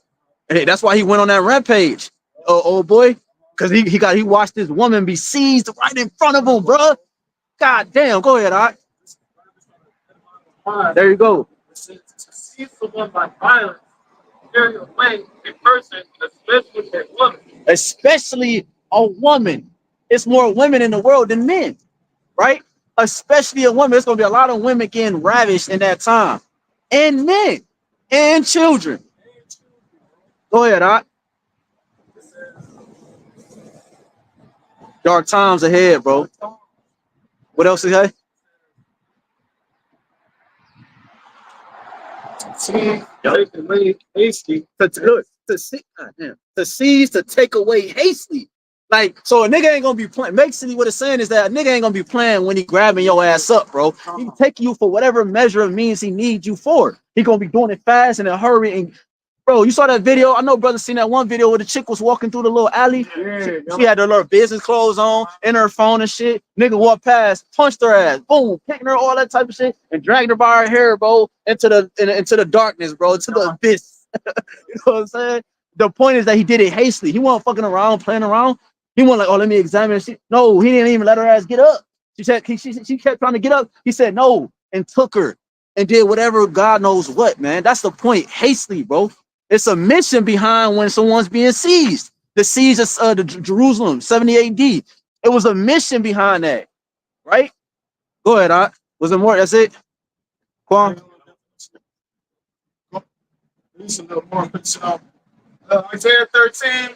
And that's why he went on that rampage, old boy, because he watched this woman be seized right in front of him, bro. God damn, go ahead, all right. There you go. To see someone by violence, carry away a person, especially a woman. Especially a woman. It's more women in the world than men, right? Especially a woman. There's gonna be a lot of women getting ravished in that time, and men and children. Go ahead, all right. Dark times ahead, bro. What else is that? Take away hasty. To seize, to take away hastily. Like, so a nigga ain't gonna be playing. Basically, what it's saying is that a nigga ain't gonna be playing when he grabbing your ass up, bro. He taking you for whatever measure of means he needs you for. He gonna be doing it fast and in a hurry. And bro, you saw that video? I know brother seen that one video where the chick was walking through the little alley. Yeah, She had her little business clothes on, in her phone and shit. Nigga walked past, punched her ass, boom, kicking her, all that type of shit, and dragged her by her hair, bro, into the darkness, bro, into the abyss. You know what I'm saying? The point is that he did it hastily. He wasn't fucking around, playing around. He wasn't like, oh, let me examine shit. No, he didn't even let her ass get up. She said she kept trying to get up. He said no and took her and did whatever God knows what, man. That's the point. Hastily, bro. It's a mission behind when someone's being seized. The siege of Jerusalem, 70 AD. It was a mission behind that, right? Go ahead, was it more? That's it? Quan? Isaiah 13,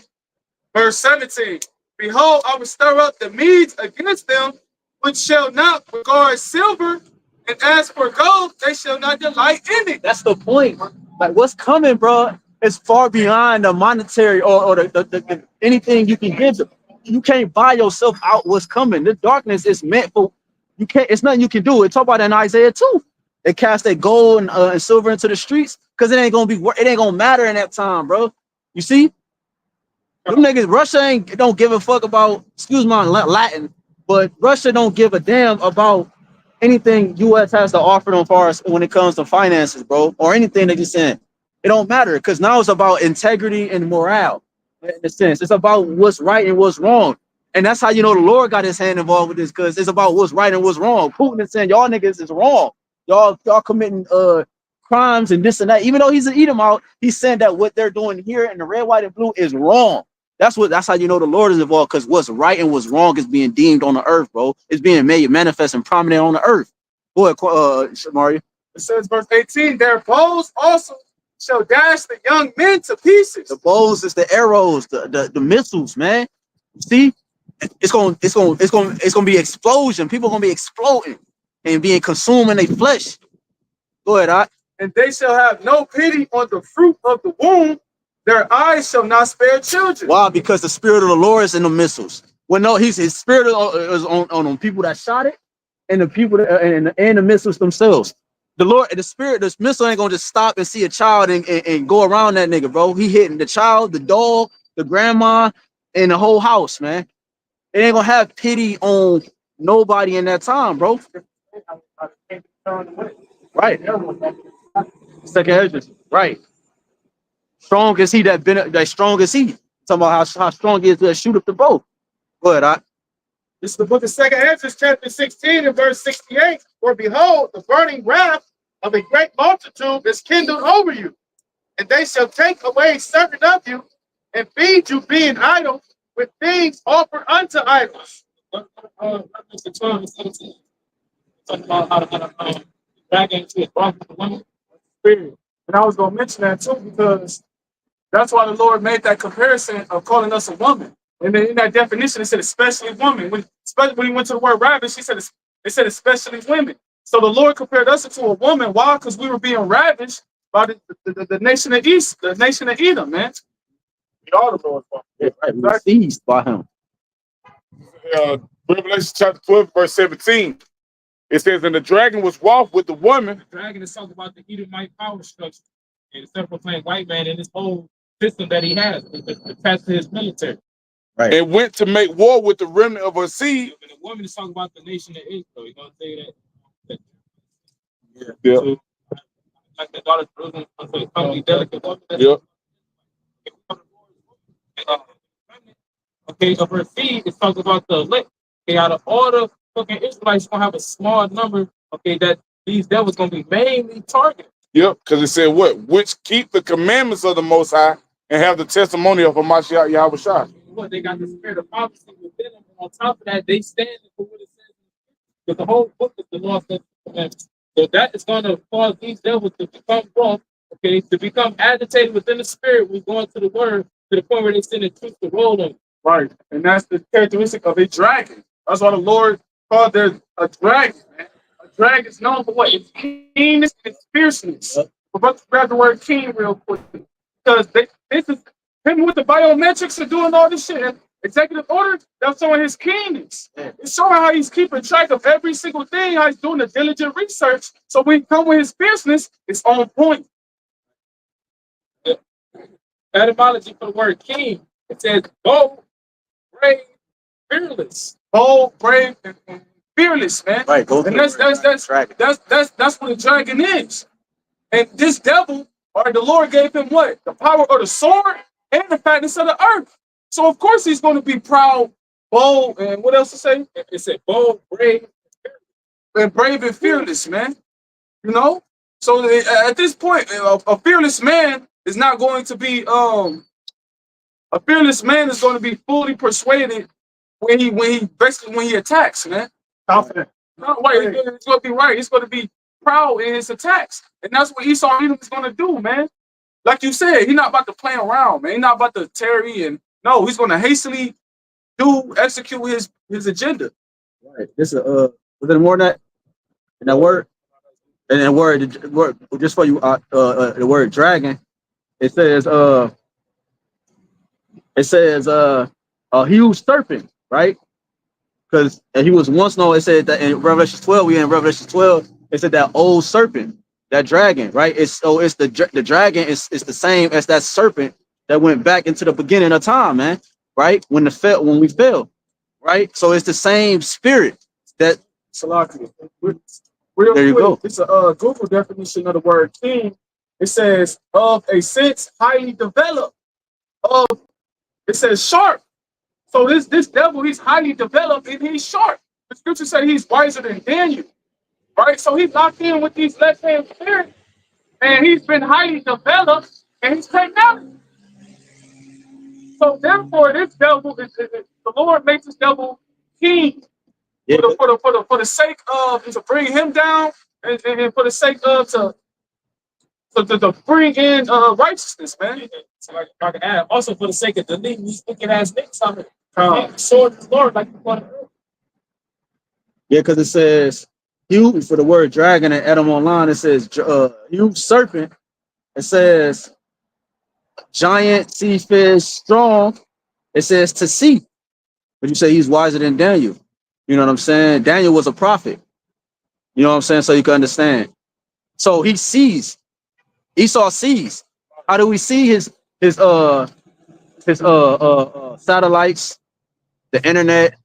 verse 17. Behold, I will stir up the Medes against them, which shall not regard silver, and as for gold, they shall not delight in it. That's the point. Like, what's coming, bro, is far beyond the monetary or the anything you can give them. You can't buy yourself out what's coming. The darkness is meant for, you can't, it's nothing you can do. It talk about that in Isaiah 2. They cast their gold and silver into the streets because it ain't gonna matter in that time, bro. You see? Them niggas, Russia don't give a fuck about, excuse my Latin, but Russia don't give a damn about anything U.S. has to offer them far as when it comes to finances, bro, or anything that you're saying. It don't matter because now it's about integrity and morale. In a sense, it's about what's right and what's wrong, and that's how you know the Lord got his hand involved with this because it's about what's right and what's wrong. Putin is saying y'all niggas is wrong. Y'all committing crimes and this and that. Even though he's an Edomite, he's saying that what they're doing here in the red, white, and blue is wrong. That's how you know the Lord is involved, because what's right and what's wrong is being deemed on the earth, bro. It's being made manifest and prominent on the earth. Go ahead, Mario. It says, verse 18, their bows also shall dash the young men to pieces. The bows is the arrows, the missiles, man. See, it's gonna be explosion. People gonna be exploding and being consumed in their flesh. Go ahead, and they shall have no pity on the fruit of the womb. Their eyes shall not spare children. Why? Because the spirit of the Lord is in the missiles. Well, no, his spirit is on people that shot it, and the people that, and the missiles themselves. The Lord, the spirit, this missile ain't gonna just stop and see a child and go around that nigga, bro. He hitting the child, the dog, the grandma, and the whole house, man. It ain't gonna have pity on nobody in that time, bro. Right. Second Ezra. Right. Strong as he that strong as he. Talking about how strong he is to shoot up the bow. Go ahead, This is the book of 2 Ezra, chapter 16 and verse 68. For behold, the burning wrath of a great multitude is kindled over you, and they shall take away certain of you, and feed you being idle with things offered unto idols. Talking about how to back into it, the woman. And I was going to mention that too, because that's why the Lord made that comparison of calling us a woman. And then in that definition, it said especially women. Especially when he went to the word ravish, it said especially women. So the Lord compared us to a woman. Why? Because we were being ravished by the nation of East, the nation of Edom, man. We are the Lord's woman. We were seized by him. Revelation chapter 12, verse 17. It says, and the dragon was wroth with the woman. The dragon is talking about the Edomite power structure. And the self-proclaimed white man in this whole system that he has attached to his military. Right. And went to make war with the remnant of her seed. And the woman is talking about the nation of Israel. You know what I'm saying? Yeah. So, like the daughter of the delicate woman. Yep. Okay, of her seed is talking about the elect. Okay, out of all the fucking Israelites, gonna have a small number. Okay, that these devils gonna be mainly targeted. Yep, because it said what? Which keep the commandments of the Most High and have the testimony of Hamashiach Yahawashi. What they got the spirit of prophecy within them, and on top of that, they stand for what it says. Because the whole book is the law, statutes, and commandments. So that is going to cause these devils to become wrong, okay, to become agitated within the spirit. We're going to the word to the point where they send the truth to roll on. Right. And that's the characteristic of a dragon. That's why the Lord called there a dragon, man. A dragon is known for what? Its keenness and its fierceness. But let's grab the word keen real quick. Because this is him with the biometrics and doing all this shit. And executive order, that's showing his keenness. It's showing how he's keeping track of every single thing, how he's doing the diligent research. So when he come with his fierceness, it's on point. Etymology for the word king, it says bold, brave, fearless. Bold, brave, and fearless, man. Right. Go And that's what a dragon is. And this devil, or the Lord gave him what? The power of the sword and the fatness of the earth. So of course he's going to be proud, bold, and what else to say? It said bold, brave, and brave and fearless, man. You know. So at this point, a fearless man is not going to be a fearless man is going to be fully persuaded when he attacks, man. confident. No, wait, it's going to be right. He's going to be proud in his attacks, and that's what Esau Edom is going to do, man. Like you said, he's not about to play around, man. He's not about to tarry, and no, he's going to hastily execute his agenda. Right. This is was there more than that in that word? And then word just for you the word dragon. It says a huge serpent, right? Because he was once known. It said that in Revelation 12, we in Revelation 12. It said that old serpent, that dragon, right? It's the dragon is the same as that serpent that went back into the beginning of time, man. Right? When we fell, right? So it's the same spirit that. Salakia. Real There you quick, go. it's a Google definition of the word king. It says of a sense highly developed. It says sharp. So this devil, he's highly developed and he's sharp. The scripture says he's wiser than Daniel, right? So he's locked in with these left-hand spirits, and he's been highly developed, and he's taken out. So therefore, this devil the Lord makes this devil king for the sake of to bring him down, and for the sake of to bring in righteousness, man. So like I can add, also for the sake of deleting these wicked ass niggas out here. Sword of the Lord, like you want to. Yeah, because it says huge for the word dragon and Adam online. It says huge serpent. It says giant sea fish strong. It says to see. But you say he's wiser than Daniel. You know what I'm saying? Daniel was a prophet. You know what I'm saying? So you can understand. So he sees. Esau sees. How do we see his satellites, the internet,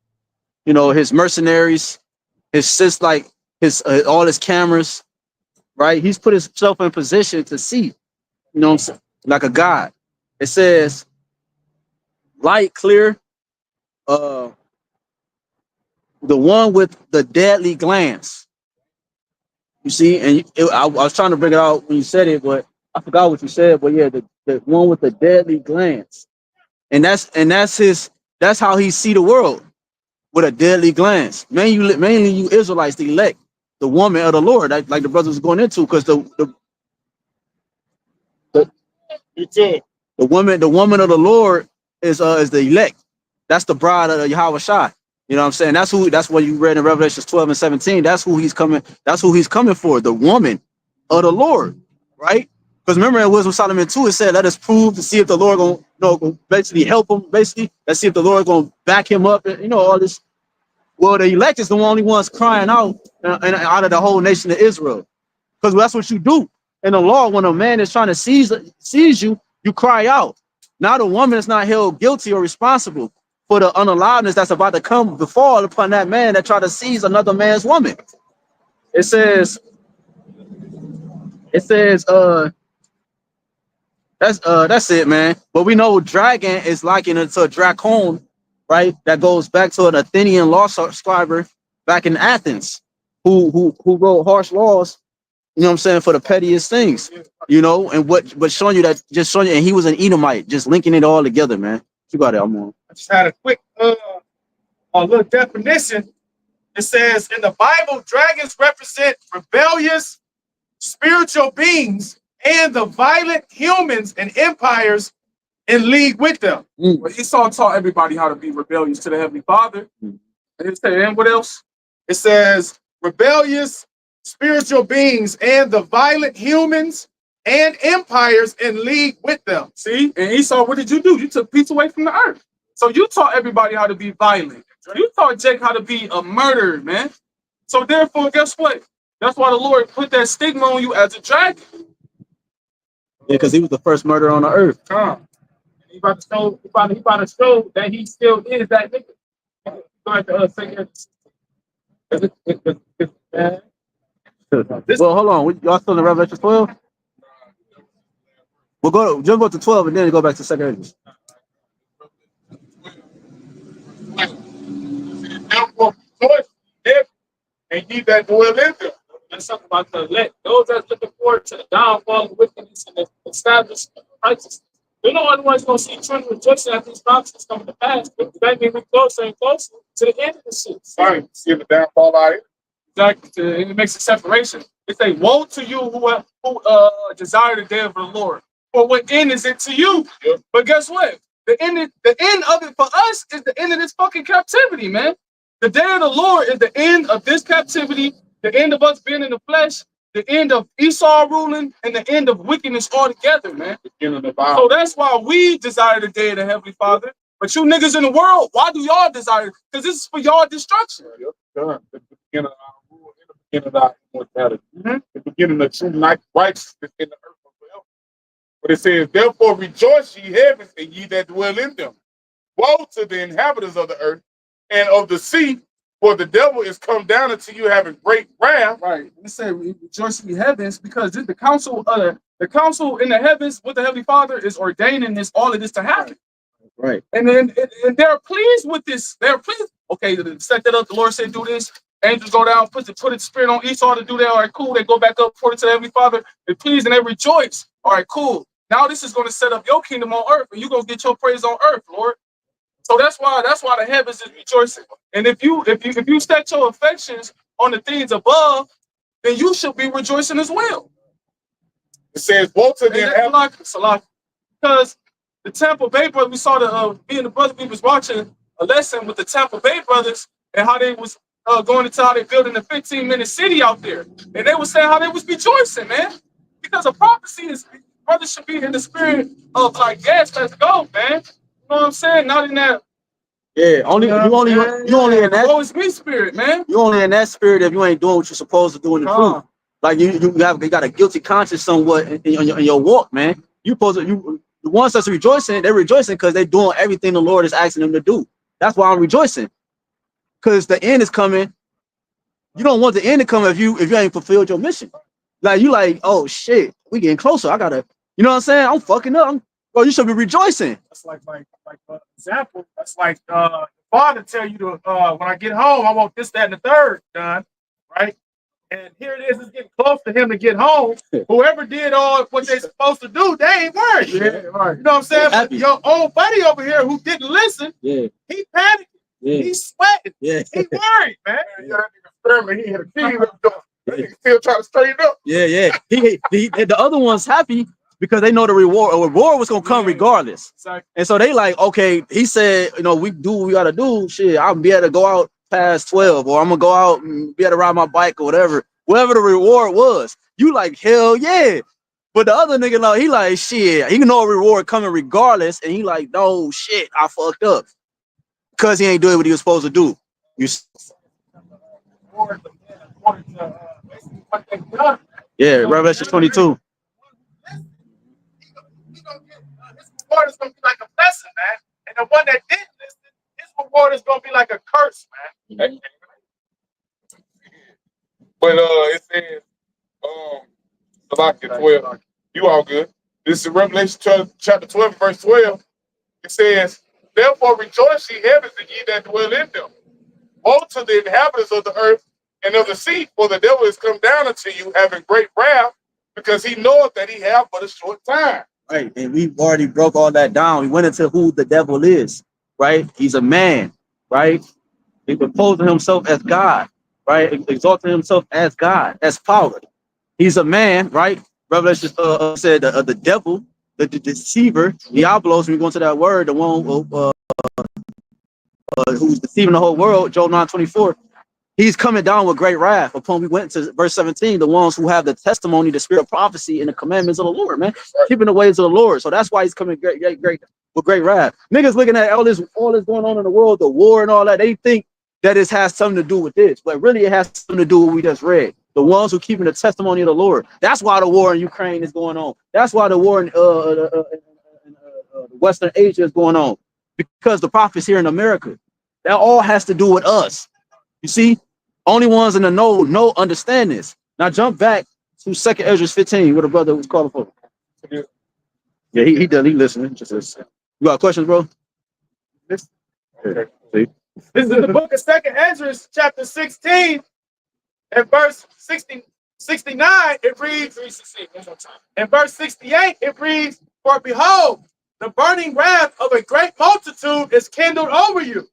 you know, his mercenaries, his all his cameras, right? He's put himself in position to see, you know what I'm saying? Like a god. It says light, clear, the one with the deadly glance. You see, and I was trying to bring it out when you said it, but I forgot what you said. But yeah, the one with the deadly glance, and that's how he see the world, with a deadly glance. Mainly you Israelites, the elect, the woman of the Lord, like the brothers was going into, because the woman of the Lord is the elect. That's the bride of Yahawashi. You know what I'm saying? That's what you read in Revelations 12 and 17. That's who he's coming for, the woman of the Lord, right? Because remember in Wisdom of Solomon 2, it said, let us prove to see if the Lord gonna basically help him, basically. Let's see if the Lord gonna back him up, and all this. Well, the elect is the only ones crying out and out of the whole nation of Israel. Because that's what you do. in the law, when a man is trying to seize you, you cry out. Now the woman is not held guilty or responsible for the unaliveness that's about to come befall upon that man that tried to seize another man's woman. It says, that's it, man. But we know dragon is likened to a dracon, right? That goes back to an Athenian law scriber back in Athens, who wrote harsh laws, you know what I'm saying, for the pettiest things, you know, and but showing you that, just showing you, and he was an Edomite, just linking it all together, man. You got it, I'm on. I just had a quick a little definition. It says in the Bible, dragons represent rebellious spiritual beings and the violent humans and empires in league with them. Well, Esau taught everybody how to be rebellious to the Heavenly Father. And it says, and what else? It says rebellious spiritual beings and the violent humans and empires in league with them. See, and Esau, what did you do? You took peace away from the earth. So you taught everybody how to be violent. You taught Jake how to be a murderer, man. So therefore, guess what? That's why the Lord put that stigma on you as a dragon. Yeah, because he was the first murderer on the earth. He about to show, he about to show that he still is that nigga. Well, hold on. Y'all still in Revelation 12? We'll jump up to 12 and then go back to 2 Edges. And ye that dwell in them. That's something about the elect. Those that looking forward to the downfall of wickedness and the establishment of righteousness. They're not otherwise going to see true rejoicing at these prophecies coming to pass. But that means we closer and closer to the end of the shit. Right. See the downfall out here. Exactly. It makes a separation. It's a woe to you who desire the day of the Lord. For what end is it to you? Yep. But guess what? The end of it for us is the end of this fucking captivity, man. The day of the Lord is the end of this captivity, the end of us being in the flesh, the end of Esau ruling, and the end of wickedness altogether, man. So that's why we desire the day of the Heavenly Father. But you niggas in the world, why do y'all desire it? Because this is for y'all destruction. The beginning of our rule and the beginning of our immortality. The beginning of true righteousness in the earth forever. But it says, therefore rejoice ye heavens and ye that dwell in them. Woe to the inhabitants of the earth and of the sea, for the devil is come down unto you having great wrath. Right. We say rejoice in the heavens because the council in the heavens with the Heavenly Father is ordaining all of this to happen. Right. And then and they're pleased with this. They're pleased. Okay, set that up. The Lord said, do this. Angels go down, put the spirit on Esau to do that. All right, cool. They go back up according to the Heavenly Father. They're pleased and they rejoice. All right, cool. Now this is going to set up your kingdom on earth, and you're going to get your praise on earth, Lord. So that's why the heavens is rejoicing. And if you set your affections on the things above, then you should be rejoicing as well. It says, woe to the inhabitants. Because the Tampa Bay brothers, we saw me and the brother, we was watching a lesson with the Tampa Bay brothers and how they was going into how they building a 15-minute city out there. And they was saying how they was rejoicing, man. Because a prophecy is, brothers should be in the spirit of like, yes, let's go, man. You know what I'm saying? Not in that. Yeah, you only in that. Oh, it's me spirit, man. You only in that spirit if you ain't doing what you're supposed to do in the truth. Like you got a guilty conscience somewhat in your walk, man. The ones that's rejoicing, they're rejoicing because they're doing everything the Lord is asking them to do. That's why I'm rejoicing. Because the end is coming. You don't want the end to come if you ain't fulfilled your mission. Like you like, oh shit, we getting closer. I gotta, you know what I'm saying? I'm fucking up. Bro, you should be rejoicing. That's like example. That's like the father tell you to when I get home, I want this, that, and the third done, right? And here it is, it's getting close to him to get home. Whoever did all what they supposed to do, they ain't worried. Yeah, right. You know what I'm saying? But your old buddy over here who didn't listen, he panicking, he's sweating, he worried, man. He had a key with the door. He still trying to straighten up. The other one's happy because they know the reward was gonna come regardless. Exactly. And so they like, okay, he said, we do what we gotta do. Shit, I'll be able to go out past 12, or I'm gonna go out and be able to ride my bike or whatever the reward was. You like, hell yeah. But the other nigga, like, he like, shit, he know a reward coming regardless, and he like, no shit, I fucked up. Because he ain't doing what he was supposed to do. Yeah, Revelation 22. reward is gonna be like a blessing, man. And the one that didn't listen, his reward is gonna be like a curse, man. But it says, Salakia 12. You all good. This is Revelation chapter 12, verse 12. It says, therefore rejoice, ye heavens, and ye that dwell in them. Woe to the inhabitants of the earth and of the sea, for the devil is come down unto you, having great wrath, because he knoweth that he have but a short time. Right, and we've already broke all that down. We went into who the devil is, right? He's a man, right? He proposing himself as God, right? Exalting himself as God, as power. He's a man, right? Revelation said the devil, the deceiver, Diablos. When we go into that word, the one who's deceiving the whole world, Job 9:24. He's coming down with great wrath upon. We went to verse 17, the ones who have the testimony, the spirit of prophecy, and the commandments of the Lord, man, keeping the ways of the Lord. So that's why he's coming great with great wrath. Niggas looking at all this going on in the world, the war and all that, they think that it has something to do with this, but really it has something to do with what we just read. The ones who keeping the testimony of the Lord. That's why the war in Ukraine is going on. That's why the war in Western Asia is going on, because the prophets here in America. That all has to do with us. You see, only ones in the know understand this. Now jump back to 2 Ezra 15, where the brother was calling for. Yeah, he done. He listening. Just listen. You got questions, bro? This, Okay. See? this is the book of 2 Ezra, chapter 16, and verse 69. It reads, in verse 68, it reads, for behold, the burning wrath of a great multitude is kindled over you,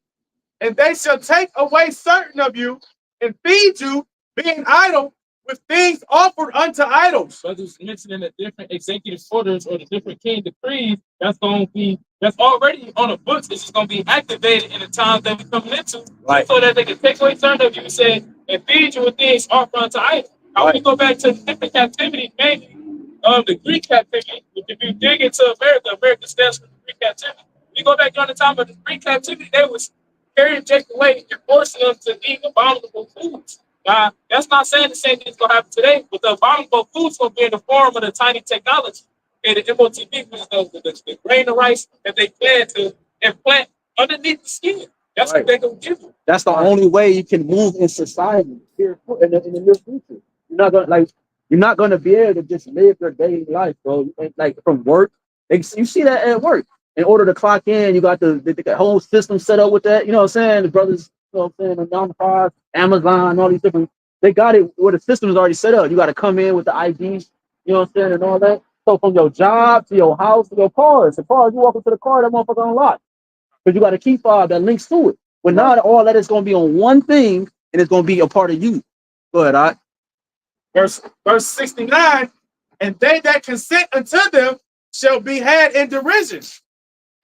and they shall take away certain of you and feed you, being idle, with things offered unto idols. Brothers mentioning the different executive orders or the different king decrees, that's already on the books. It's just going to be activated in the times that we're coming into, right, so that they can take away certain of you and say, and feed you with things offered unto idols. Now, right, we go back to the different captivities, mainly the Greek captivity. If you dig into America stands for the Greek captivity. You go back during the time of the Greek captivity, they was carrying Jake away and forcing them to eat abominable foods. Now, that's not saying the same thing's gonna happen today, but the abominable food's gonna be in the form of the tiny technology. And the MOTB, which is the grain of rice that they plan to implant underneath the skin. That's right, what they're gonna give you. That's the only way you can move in society here in the near future. You're not gonna be able to just live your daily life, bro. Like from work, you see that at work. In order to clock in, you got the whole system set up with that. You know what I'm saying? The brothers, you know what I'm saying, on the Amazon, all these different, they got it where the system is already set up. You got to come in with the ID, you know what I'm saying, and all that. So from your job to your house to your cars, you walk into the car, that motherfucker unlocked. Because you got a key fob that links to it. But now all that is going to be on one thing, and it's going to be a part of you. Go ahead, all right. Verse 69, and they that consent unto them shall be had in derision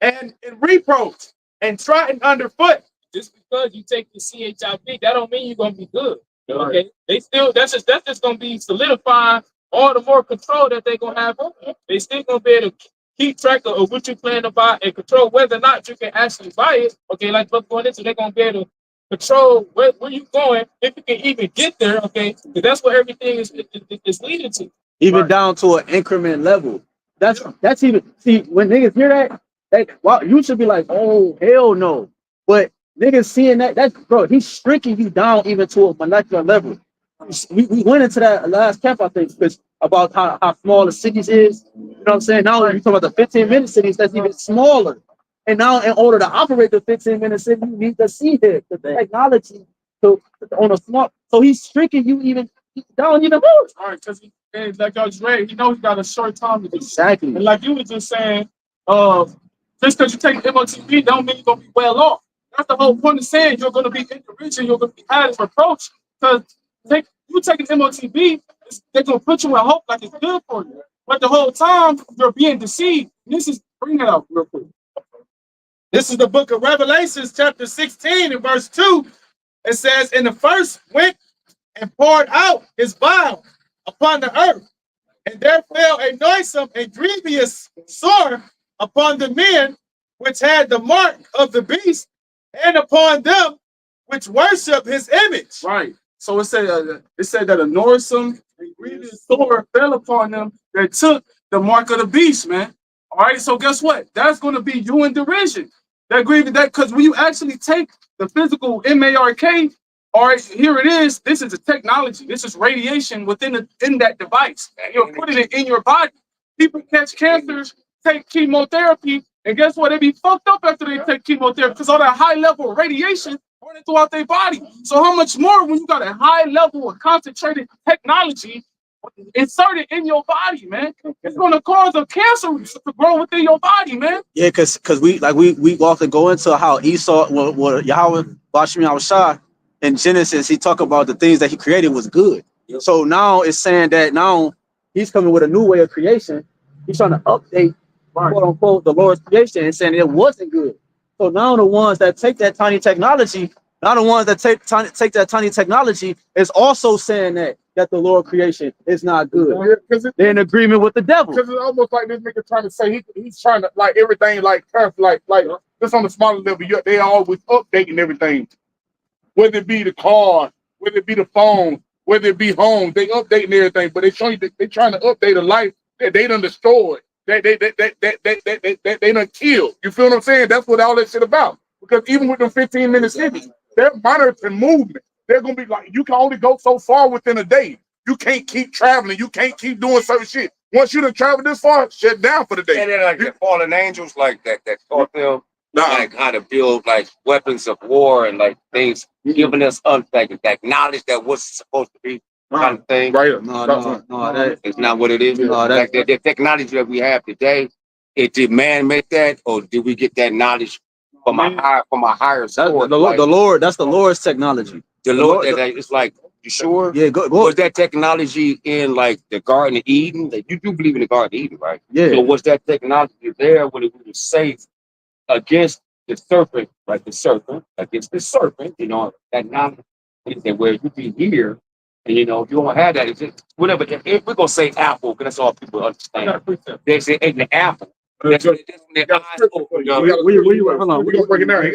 and in reproach and trodden underfoot. Just because you take the CHIP, that don't mean you're gonna be good. Okay, they still that's just gonna be solidifying all the more control that they're gonna have on you. They still gonna be able to keep track of what you plan to buy and control whether or not you can actually buy it. Okay, like what's going into, they're gonna be able to control where you going, if you can even get there. Okay, because that's what everything is leading to. Even right, down to an increment level. That's even, see, when niggas hear that, well, you should be like, oh hell no. But niggas seeing that's, bro, he's shrinking you down even to a molecular level. We went into that last camp, I think, because about how small the cities is. You know what I'm saying? Now you're talking about the 15-minute cities, that's even smaller. And now in order to operate the 15-minute city, you need the seahead, the technology on a smart. So he's shrinking you even down even more. All right, because like I was ready, he knows he got a short time to do. Exactly. And like you were just saying, just because you take MOTB don't mean you're gonna be well off. That's the whole point of saying you're gonna be in the region, you're gonna be had as reproach. Because you taking MOTB, they're gonna put you in hope like it's good for you. But the whole time you're being deceived. Bring it up real quick. This is the book of Revelations, chapter 16, and verse 2. It says, and the first went and poured out his vial upon the earth, and there fell a noisome and grievous sore upon the men which had the mark of the beast, and upon them which worship his image. Right. So it said that a noisome and grievous sore fell upon them that took the mark of the beast, man. All right, so guess what? That's going to be you in derision. That agree with that because when you actually take the physical MARK, all right, here it is. This is a technology. This is radiation in that device. You're putting it in your body. People catch cancers, take chemotherapy, and guess what? They be fucked up after they take chemotherapy because all that high level of radiation running throughout their body. So how much more when you got a high level of concentrated technology inserted in your body, man? It's gonna cause a cancer to grow within your body, man. Yeah, cause we often go into how Esau, what Yahweh BAHASHAM YAHAWASHI in Genesis, he talk about the things that he created was good. So now it's saying that now he's coming with a new way of creation. He's trying to update, quote unquote, the Lord's creation and saying it wasn't good. So now the ones that take that tiny technology, now the ones that take that tiny technology is also saying that the Lord creation is not good. Yeah, They're in agreement with the devil. Because it's almost like this nigga trying to say he's trying to like everything like just on the smaller level. They always updating everything, whether it be the car, whether it be the phone, whether it be home. They updating everything, but they trying to update a life that they done destroyed. They done killed. You feel what I'm saying? That's what all that shit about. Because even with them 15-minute cities, they're monitoring movement. They're gonna be like, you can only go so far within a day. You can't keep traveling. You can't keep doing certain shit. Once you done travel this far, shut down for the day. And then like the fallen angels, like that taught them like how to build like weapons of war and like things, giving us like that knowledge that was supposed to be kind of thing. Right. No, that It's not what it is. No, Like the technology that we have today, did man make that, or did we get that knowledge from a higher source? the Lord, that's the Lord's technology. The Lord, it's like, you sure? Yeah, go. Was that technology in like the Garden of Eden? Like, you do believe in the Garden of Eden, right? Yeah. So was that technology there when it was safe against the serpent, like the serpent, against the serpent, that knowledge is that where you be here, and if you don't have that, it's just whatever. If we're gonna say apple, because that's all people understand. They say ain't the apple. That's when their eyes open. Hold on. We're gonna break it down.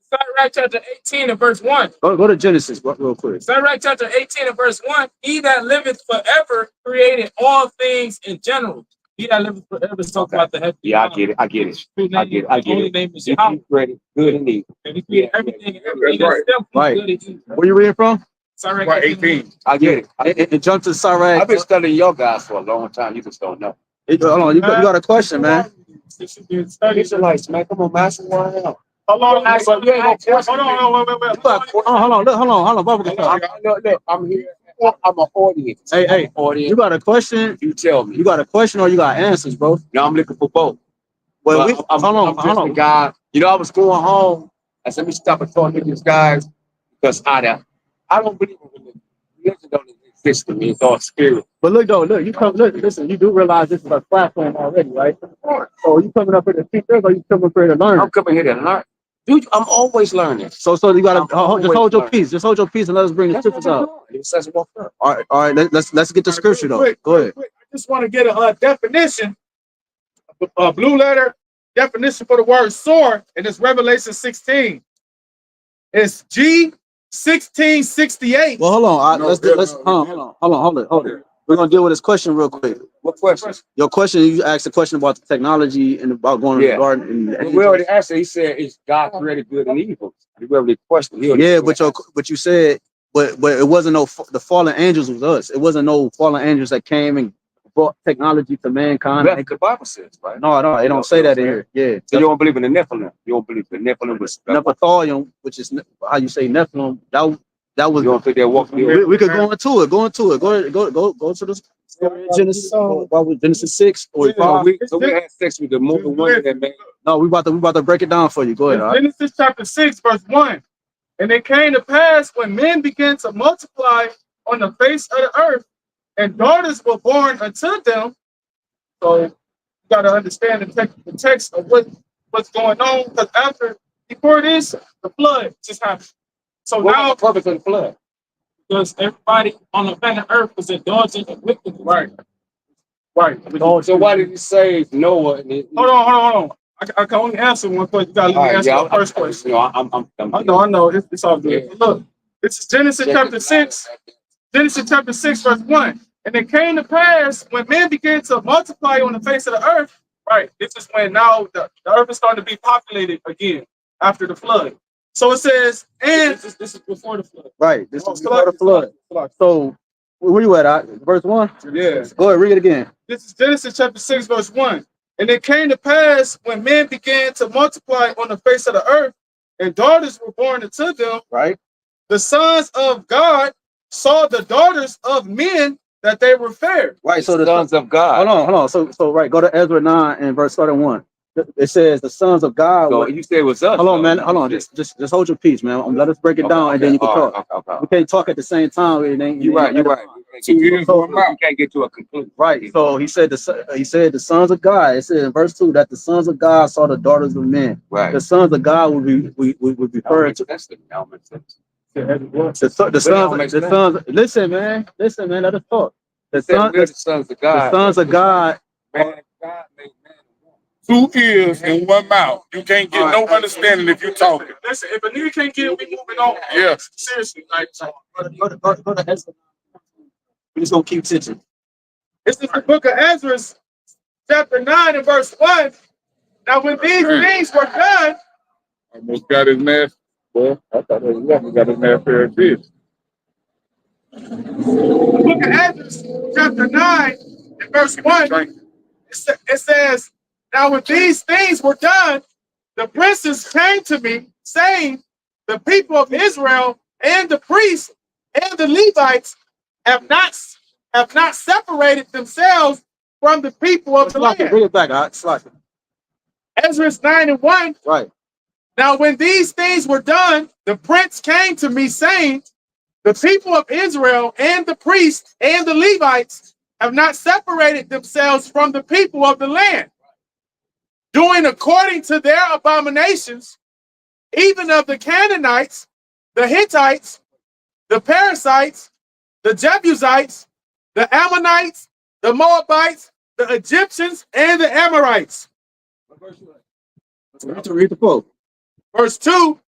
Sirach chapter 18 and verse 1. Go to Genesis real quick. Sirach chapter 18 and verse 1. He that liveth forever created all things in general. He that liveth forever is talking about the heaven. Yeah, I get it. I get it. Name is He Yahweh. created good and evil. And he created everything and everything Right. that's Right. good and evil. Where you reading from? Sirach Right, 18. I get it. And jump to Sirach. I've been studying your guys for a long time. You just don't know. Hold on, you got a question, man. Israelites, man, come on, master one out. Hold on, wait. Hold on, Bubba. Look, I'm here. I'm an audience. Hey, audience. you got a question? You tell me. You got a question or you got answers, bro? No, I'm looking for both. Well, I'm just a guy. I was going home. I said, let me stop and talk to these guys because I don't believe in religion. Religion don't exist to me. It's all spirit. But look, listen, you do realize this is a platform already, right? So you coming up here to teach us or you coming up here to learn? I'm coming here to learn. Dude, I'm always learning. So you gotta just hold your peace. Just hold your peace and let us bring the scriptures up. All right. Let's get the scripture though. Go ahead. I just want to get a definition, a blue letter definition for the word sword, and it's Revelation 16. It's G1668. Well, hold on. Hold it. We're gonna deal with this question real quick. What question? Your question, you asked a question about the technology and about going to the garden. And we already answered. He said, "Is God created good and evil?" We already questioned. But you said, but it wasn't the fallen angels was us. It wasn't no fallen angels that came and brought technology to mankind. That's what the Bible says, right? No, they don't say that in here. Yeah. So you don't believe in the Nephilim? You don't believe the Nephilim was Nephthalium, which is how you say Nephilim. That was. You don't think they're walking? We could go into it. Go to the Genesis 6 or 5. So we had sex with the mortal woman that made. No, we about to break it down for you. Go ahead. All right? Genesis chapter 6, verse 1. And it came to pass when men began to multiply on the face of the earth, and daughters were born unto them. So you got to understand the text of what's going on, because before this, the flood just happened. So what now was the purpose of the flood? Because everybody on the planet Earth was indulging in wickedness. Right. So why did he save Noah? Hold on. I can only answer one question. You gotta let me answer the first question. I know. It's all good. Yeah. Look, this is Genesis chapter 6. Genesis chapter 6, verse 1. And it came to pass when men began to multiply on the face of the earth, Right. This is when now the earth is starting to be populated again after the flood. So it says, and this is before the flood. Right. This is before the flood. So where you at? Verse 1? Yeah. Go ahead, read it again. This is Genesis chapter 6, verse 1. And it came to pass when men began to multiply on the face of the earth, and daughters were born unto them. Right. The sons of God saw the daughters of men that they were fair. Right. So the Sons of God. hold on. So right, go to Ezra 9 and verse starting 1. It says the sons of God. So you say it was us. Hold on, man. Hold on. Just hold your peace, man. Let us break it down, and then you can talk. Okay. We can't talk at the same time. You're right. You can't get to a conclusion. Right. So he said the sons of God. It said in verse 2 that the sons of God saw the daughters of men. Right. The sons of God would be referred to. That's the element. The sons. Listen, man. Let us talk. The sons of God. The sons of God. Man, God made man. 2 ears and 1 mouth. You can't get no understanding if you talking. Listen, if a nigga can't get it, we moving on. Yeah. Seriously, like Go to Ezra. We're just gonna keep teaching. this is the book of Ezra, chapter 9 and verse 1. Now, when these things were done, Almost got his mask. Well, I thought he got his mask pair of this. the book of Ezra, chapter 9 and verse 1, it says, now when these things were done, the princes came to me, saying, the people of Israel and the priests and the Levites have not separated themselves from the people of the land. Bring it back, Ezra 9 and 1. Right. Now, when these things were done, the prince came to me, saying, the people of Israel and the priests and the Levites have not separated themselves from the people of the land, doing according to their abominations, even of the Canaanites, the Hittites, the Perizzites, the Jebusites, the Ammonites, the Moabites, the Egyptians, and the Amorites. Read the quote. Verse 2,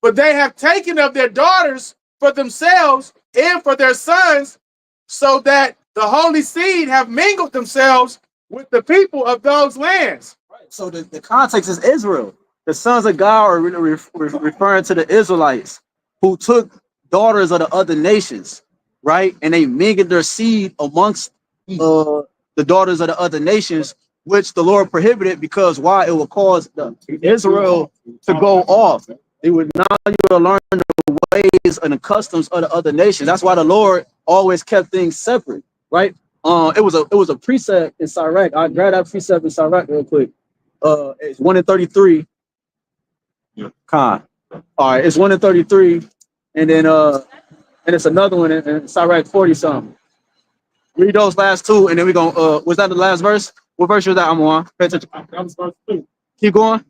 but they have taken of their daughters for themselves and for their sons, so that the holy seed have mingled themselves with the people of those lands. So the context is Israel. The sons of God are referring to the Israelites who took daughters of the other nations, right? And they mingled their seed amongst the daughters of the other nations, which the Lord prohibited because why? It would cause Israel to go off. It would not you to learn the ways and the customs of the other nations. That's why the Lord always kept things separate, right? It was a precept in Sirach. I grab that precept in Sirach real quick. It's 1 in 33. Yeah. All right, it's 1 in 33, and then and it's another one in Sirach 40 something. Read those last two, and then we're gonna was that the last verse? What verse was that? I'm on. Pay attention. That was verse 2. Keep going.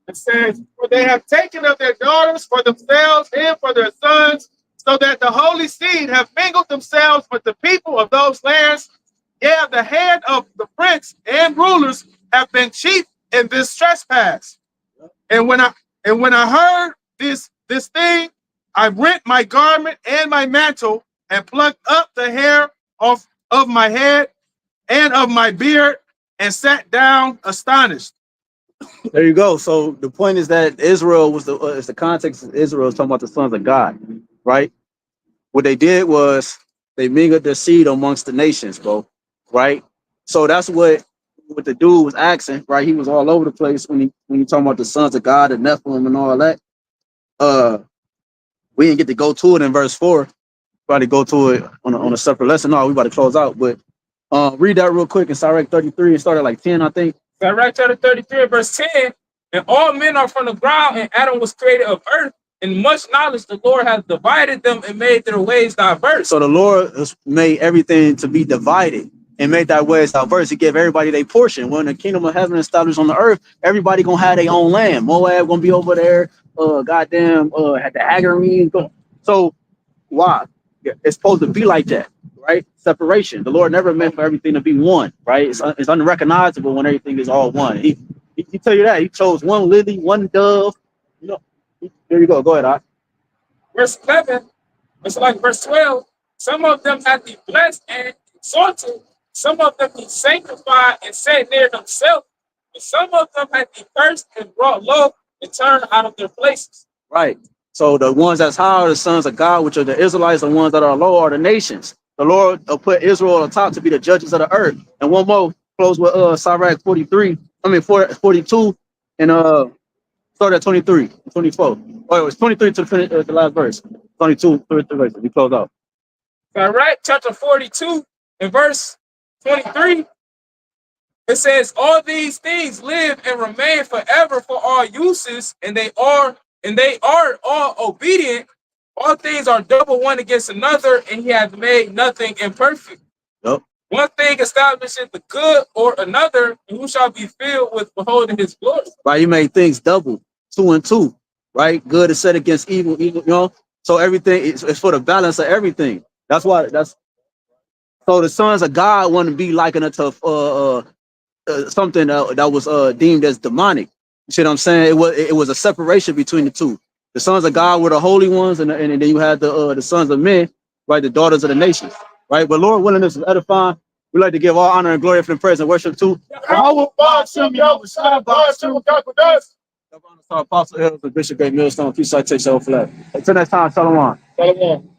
It says, for they have taken of their daughters for themselves and for their sons, so that the holy seed have mingled themselves with the people of those lands. Yeah, the head of the prince and rulers have been chief in this trespass. And when I heard this thing, I rent my garment and my mantle and plucked up the hair of my head and of my beard and sat down astonished. There you go. So the point is that Israel was the context of Israel is talking about the sons of God, right? What they did was they mingled their seed amongst the nations, bro, right? So that's what the dude was asking, right? He was all over the place when you talking about the sons of God and Nephilim and all that. We didn't get to go to it in verse 4. Probably go to it on a separate lesson. No, we about to close out, but read that real quick in Sirach 33 and start at like 10, I think. Sirach chapter 33, verse 10. And all men are from the ground, and Adam was created of earth. In much knowledge, the Lord has divided them and made their ways diverse. So the Lord has made everything to be divided and made that ways diverse. He gave everybody their portion. When the kingdom of heaven is established on the earth, everybody gonna have their own land. Moab gonna be over there. Had the Hagarenes. So why? Yeah, it's supposed to be like that, right? Separation. The Lord never meant for everything to be one, right? It's unrecognizable when everything is all one. He tell you that. He chose one lily, one dove. You know. There you go. Go ahead, Verse 11, it's like verse 12. Some of them have been blessed and exalted. Some of them be sanctified and set near themselves. But some of them had been cursed and brought low and turned out of their places. Right. So the ones that's high are the sons of God, which are the Israelites. The ones that are low are the nations. The Lord will put Israel on top to be the judges of the earth. And one more, close with Sirach 43. I mean 42 and start at 23, 24. Oh, it was 23 to the last verse. 22, 33 verses. We close out. Sirach chapter 42 and verse 23. It says, all these things live and remain forever for all uses, and they are all obedient. All things are double one against another, and he hath made nothing imperfect. Yep. One thing establishes the good or another, and who shall be filled with beholding his glory. Right, he made things double, 2 and 2. Right, good is set against evil, evil. You know, so everything is for the balance of everything. That's why. So the sons of God want to be likened to something that was deemed as demonic. You see what I'm saying? It was a separation between the two. The sons of God were the holy ones, and then you had the sons of men, right? The daughters of the nations, right? But Lord willing, this is edifying. We like to give all honor and glory for the praise and worship too. BAHASHAM, YAHAWASHI, BAHASHAM, HAQADASH. Apostle Elder Bishop Great Millstone, peace, citation, flag. Until next time, shalom. Shalom.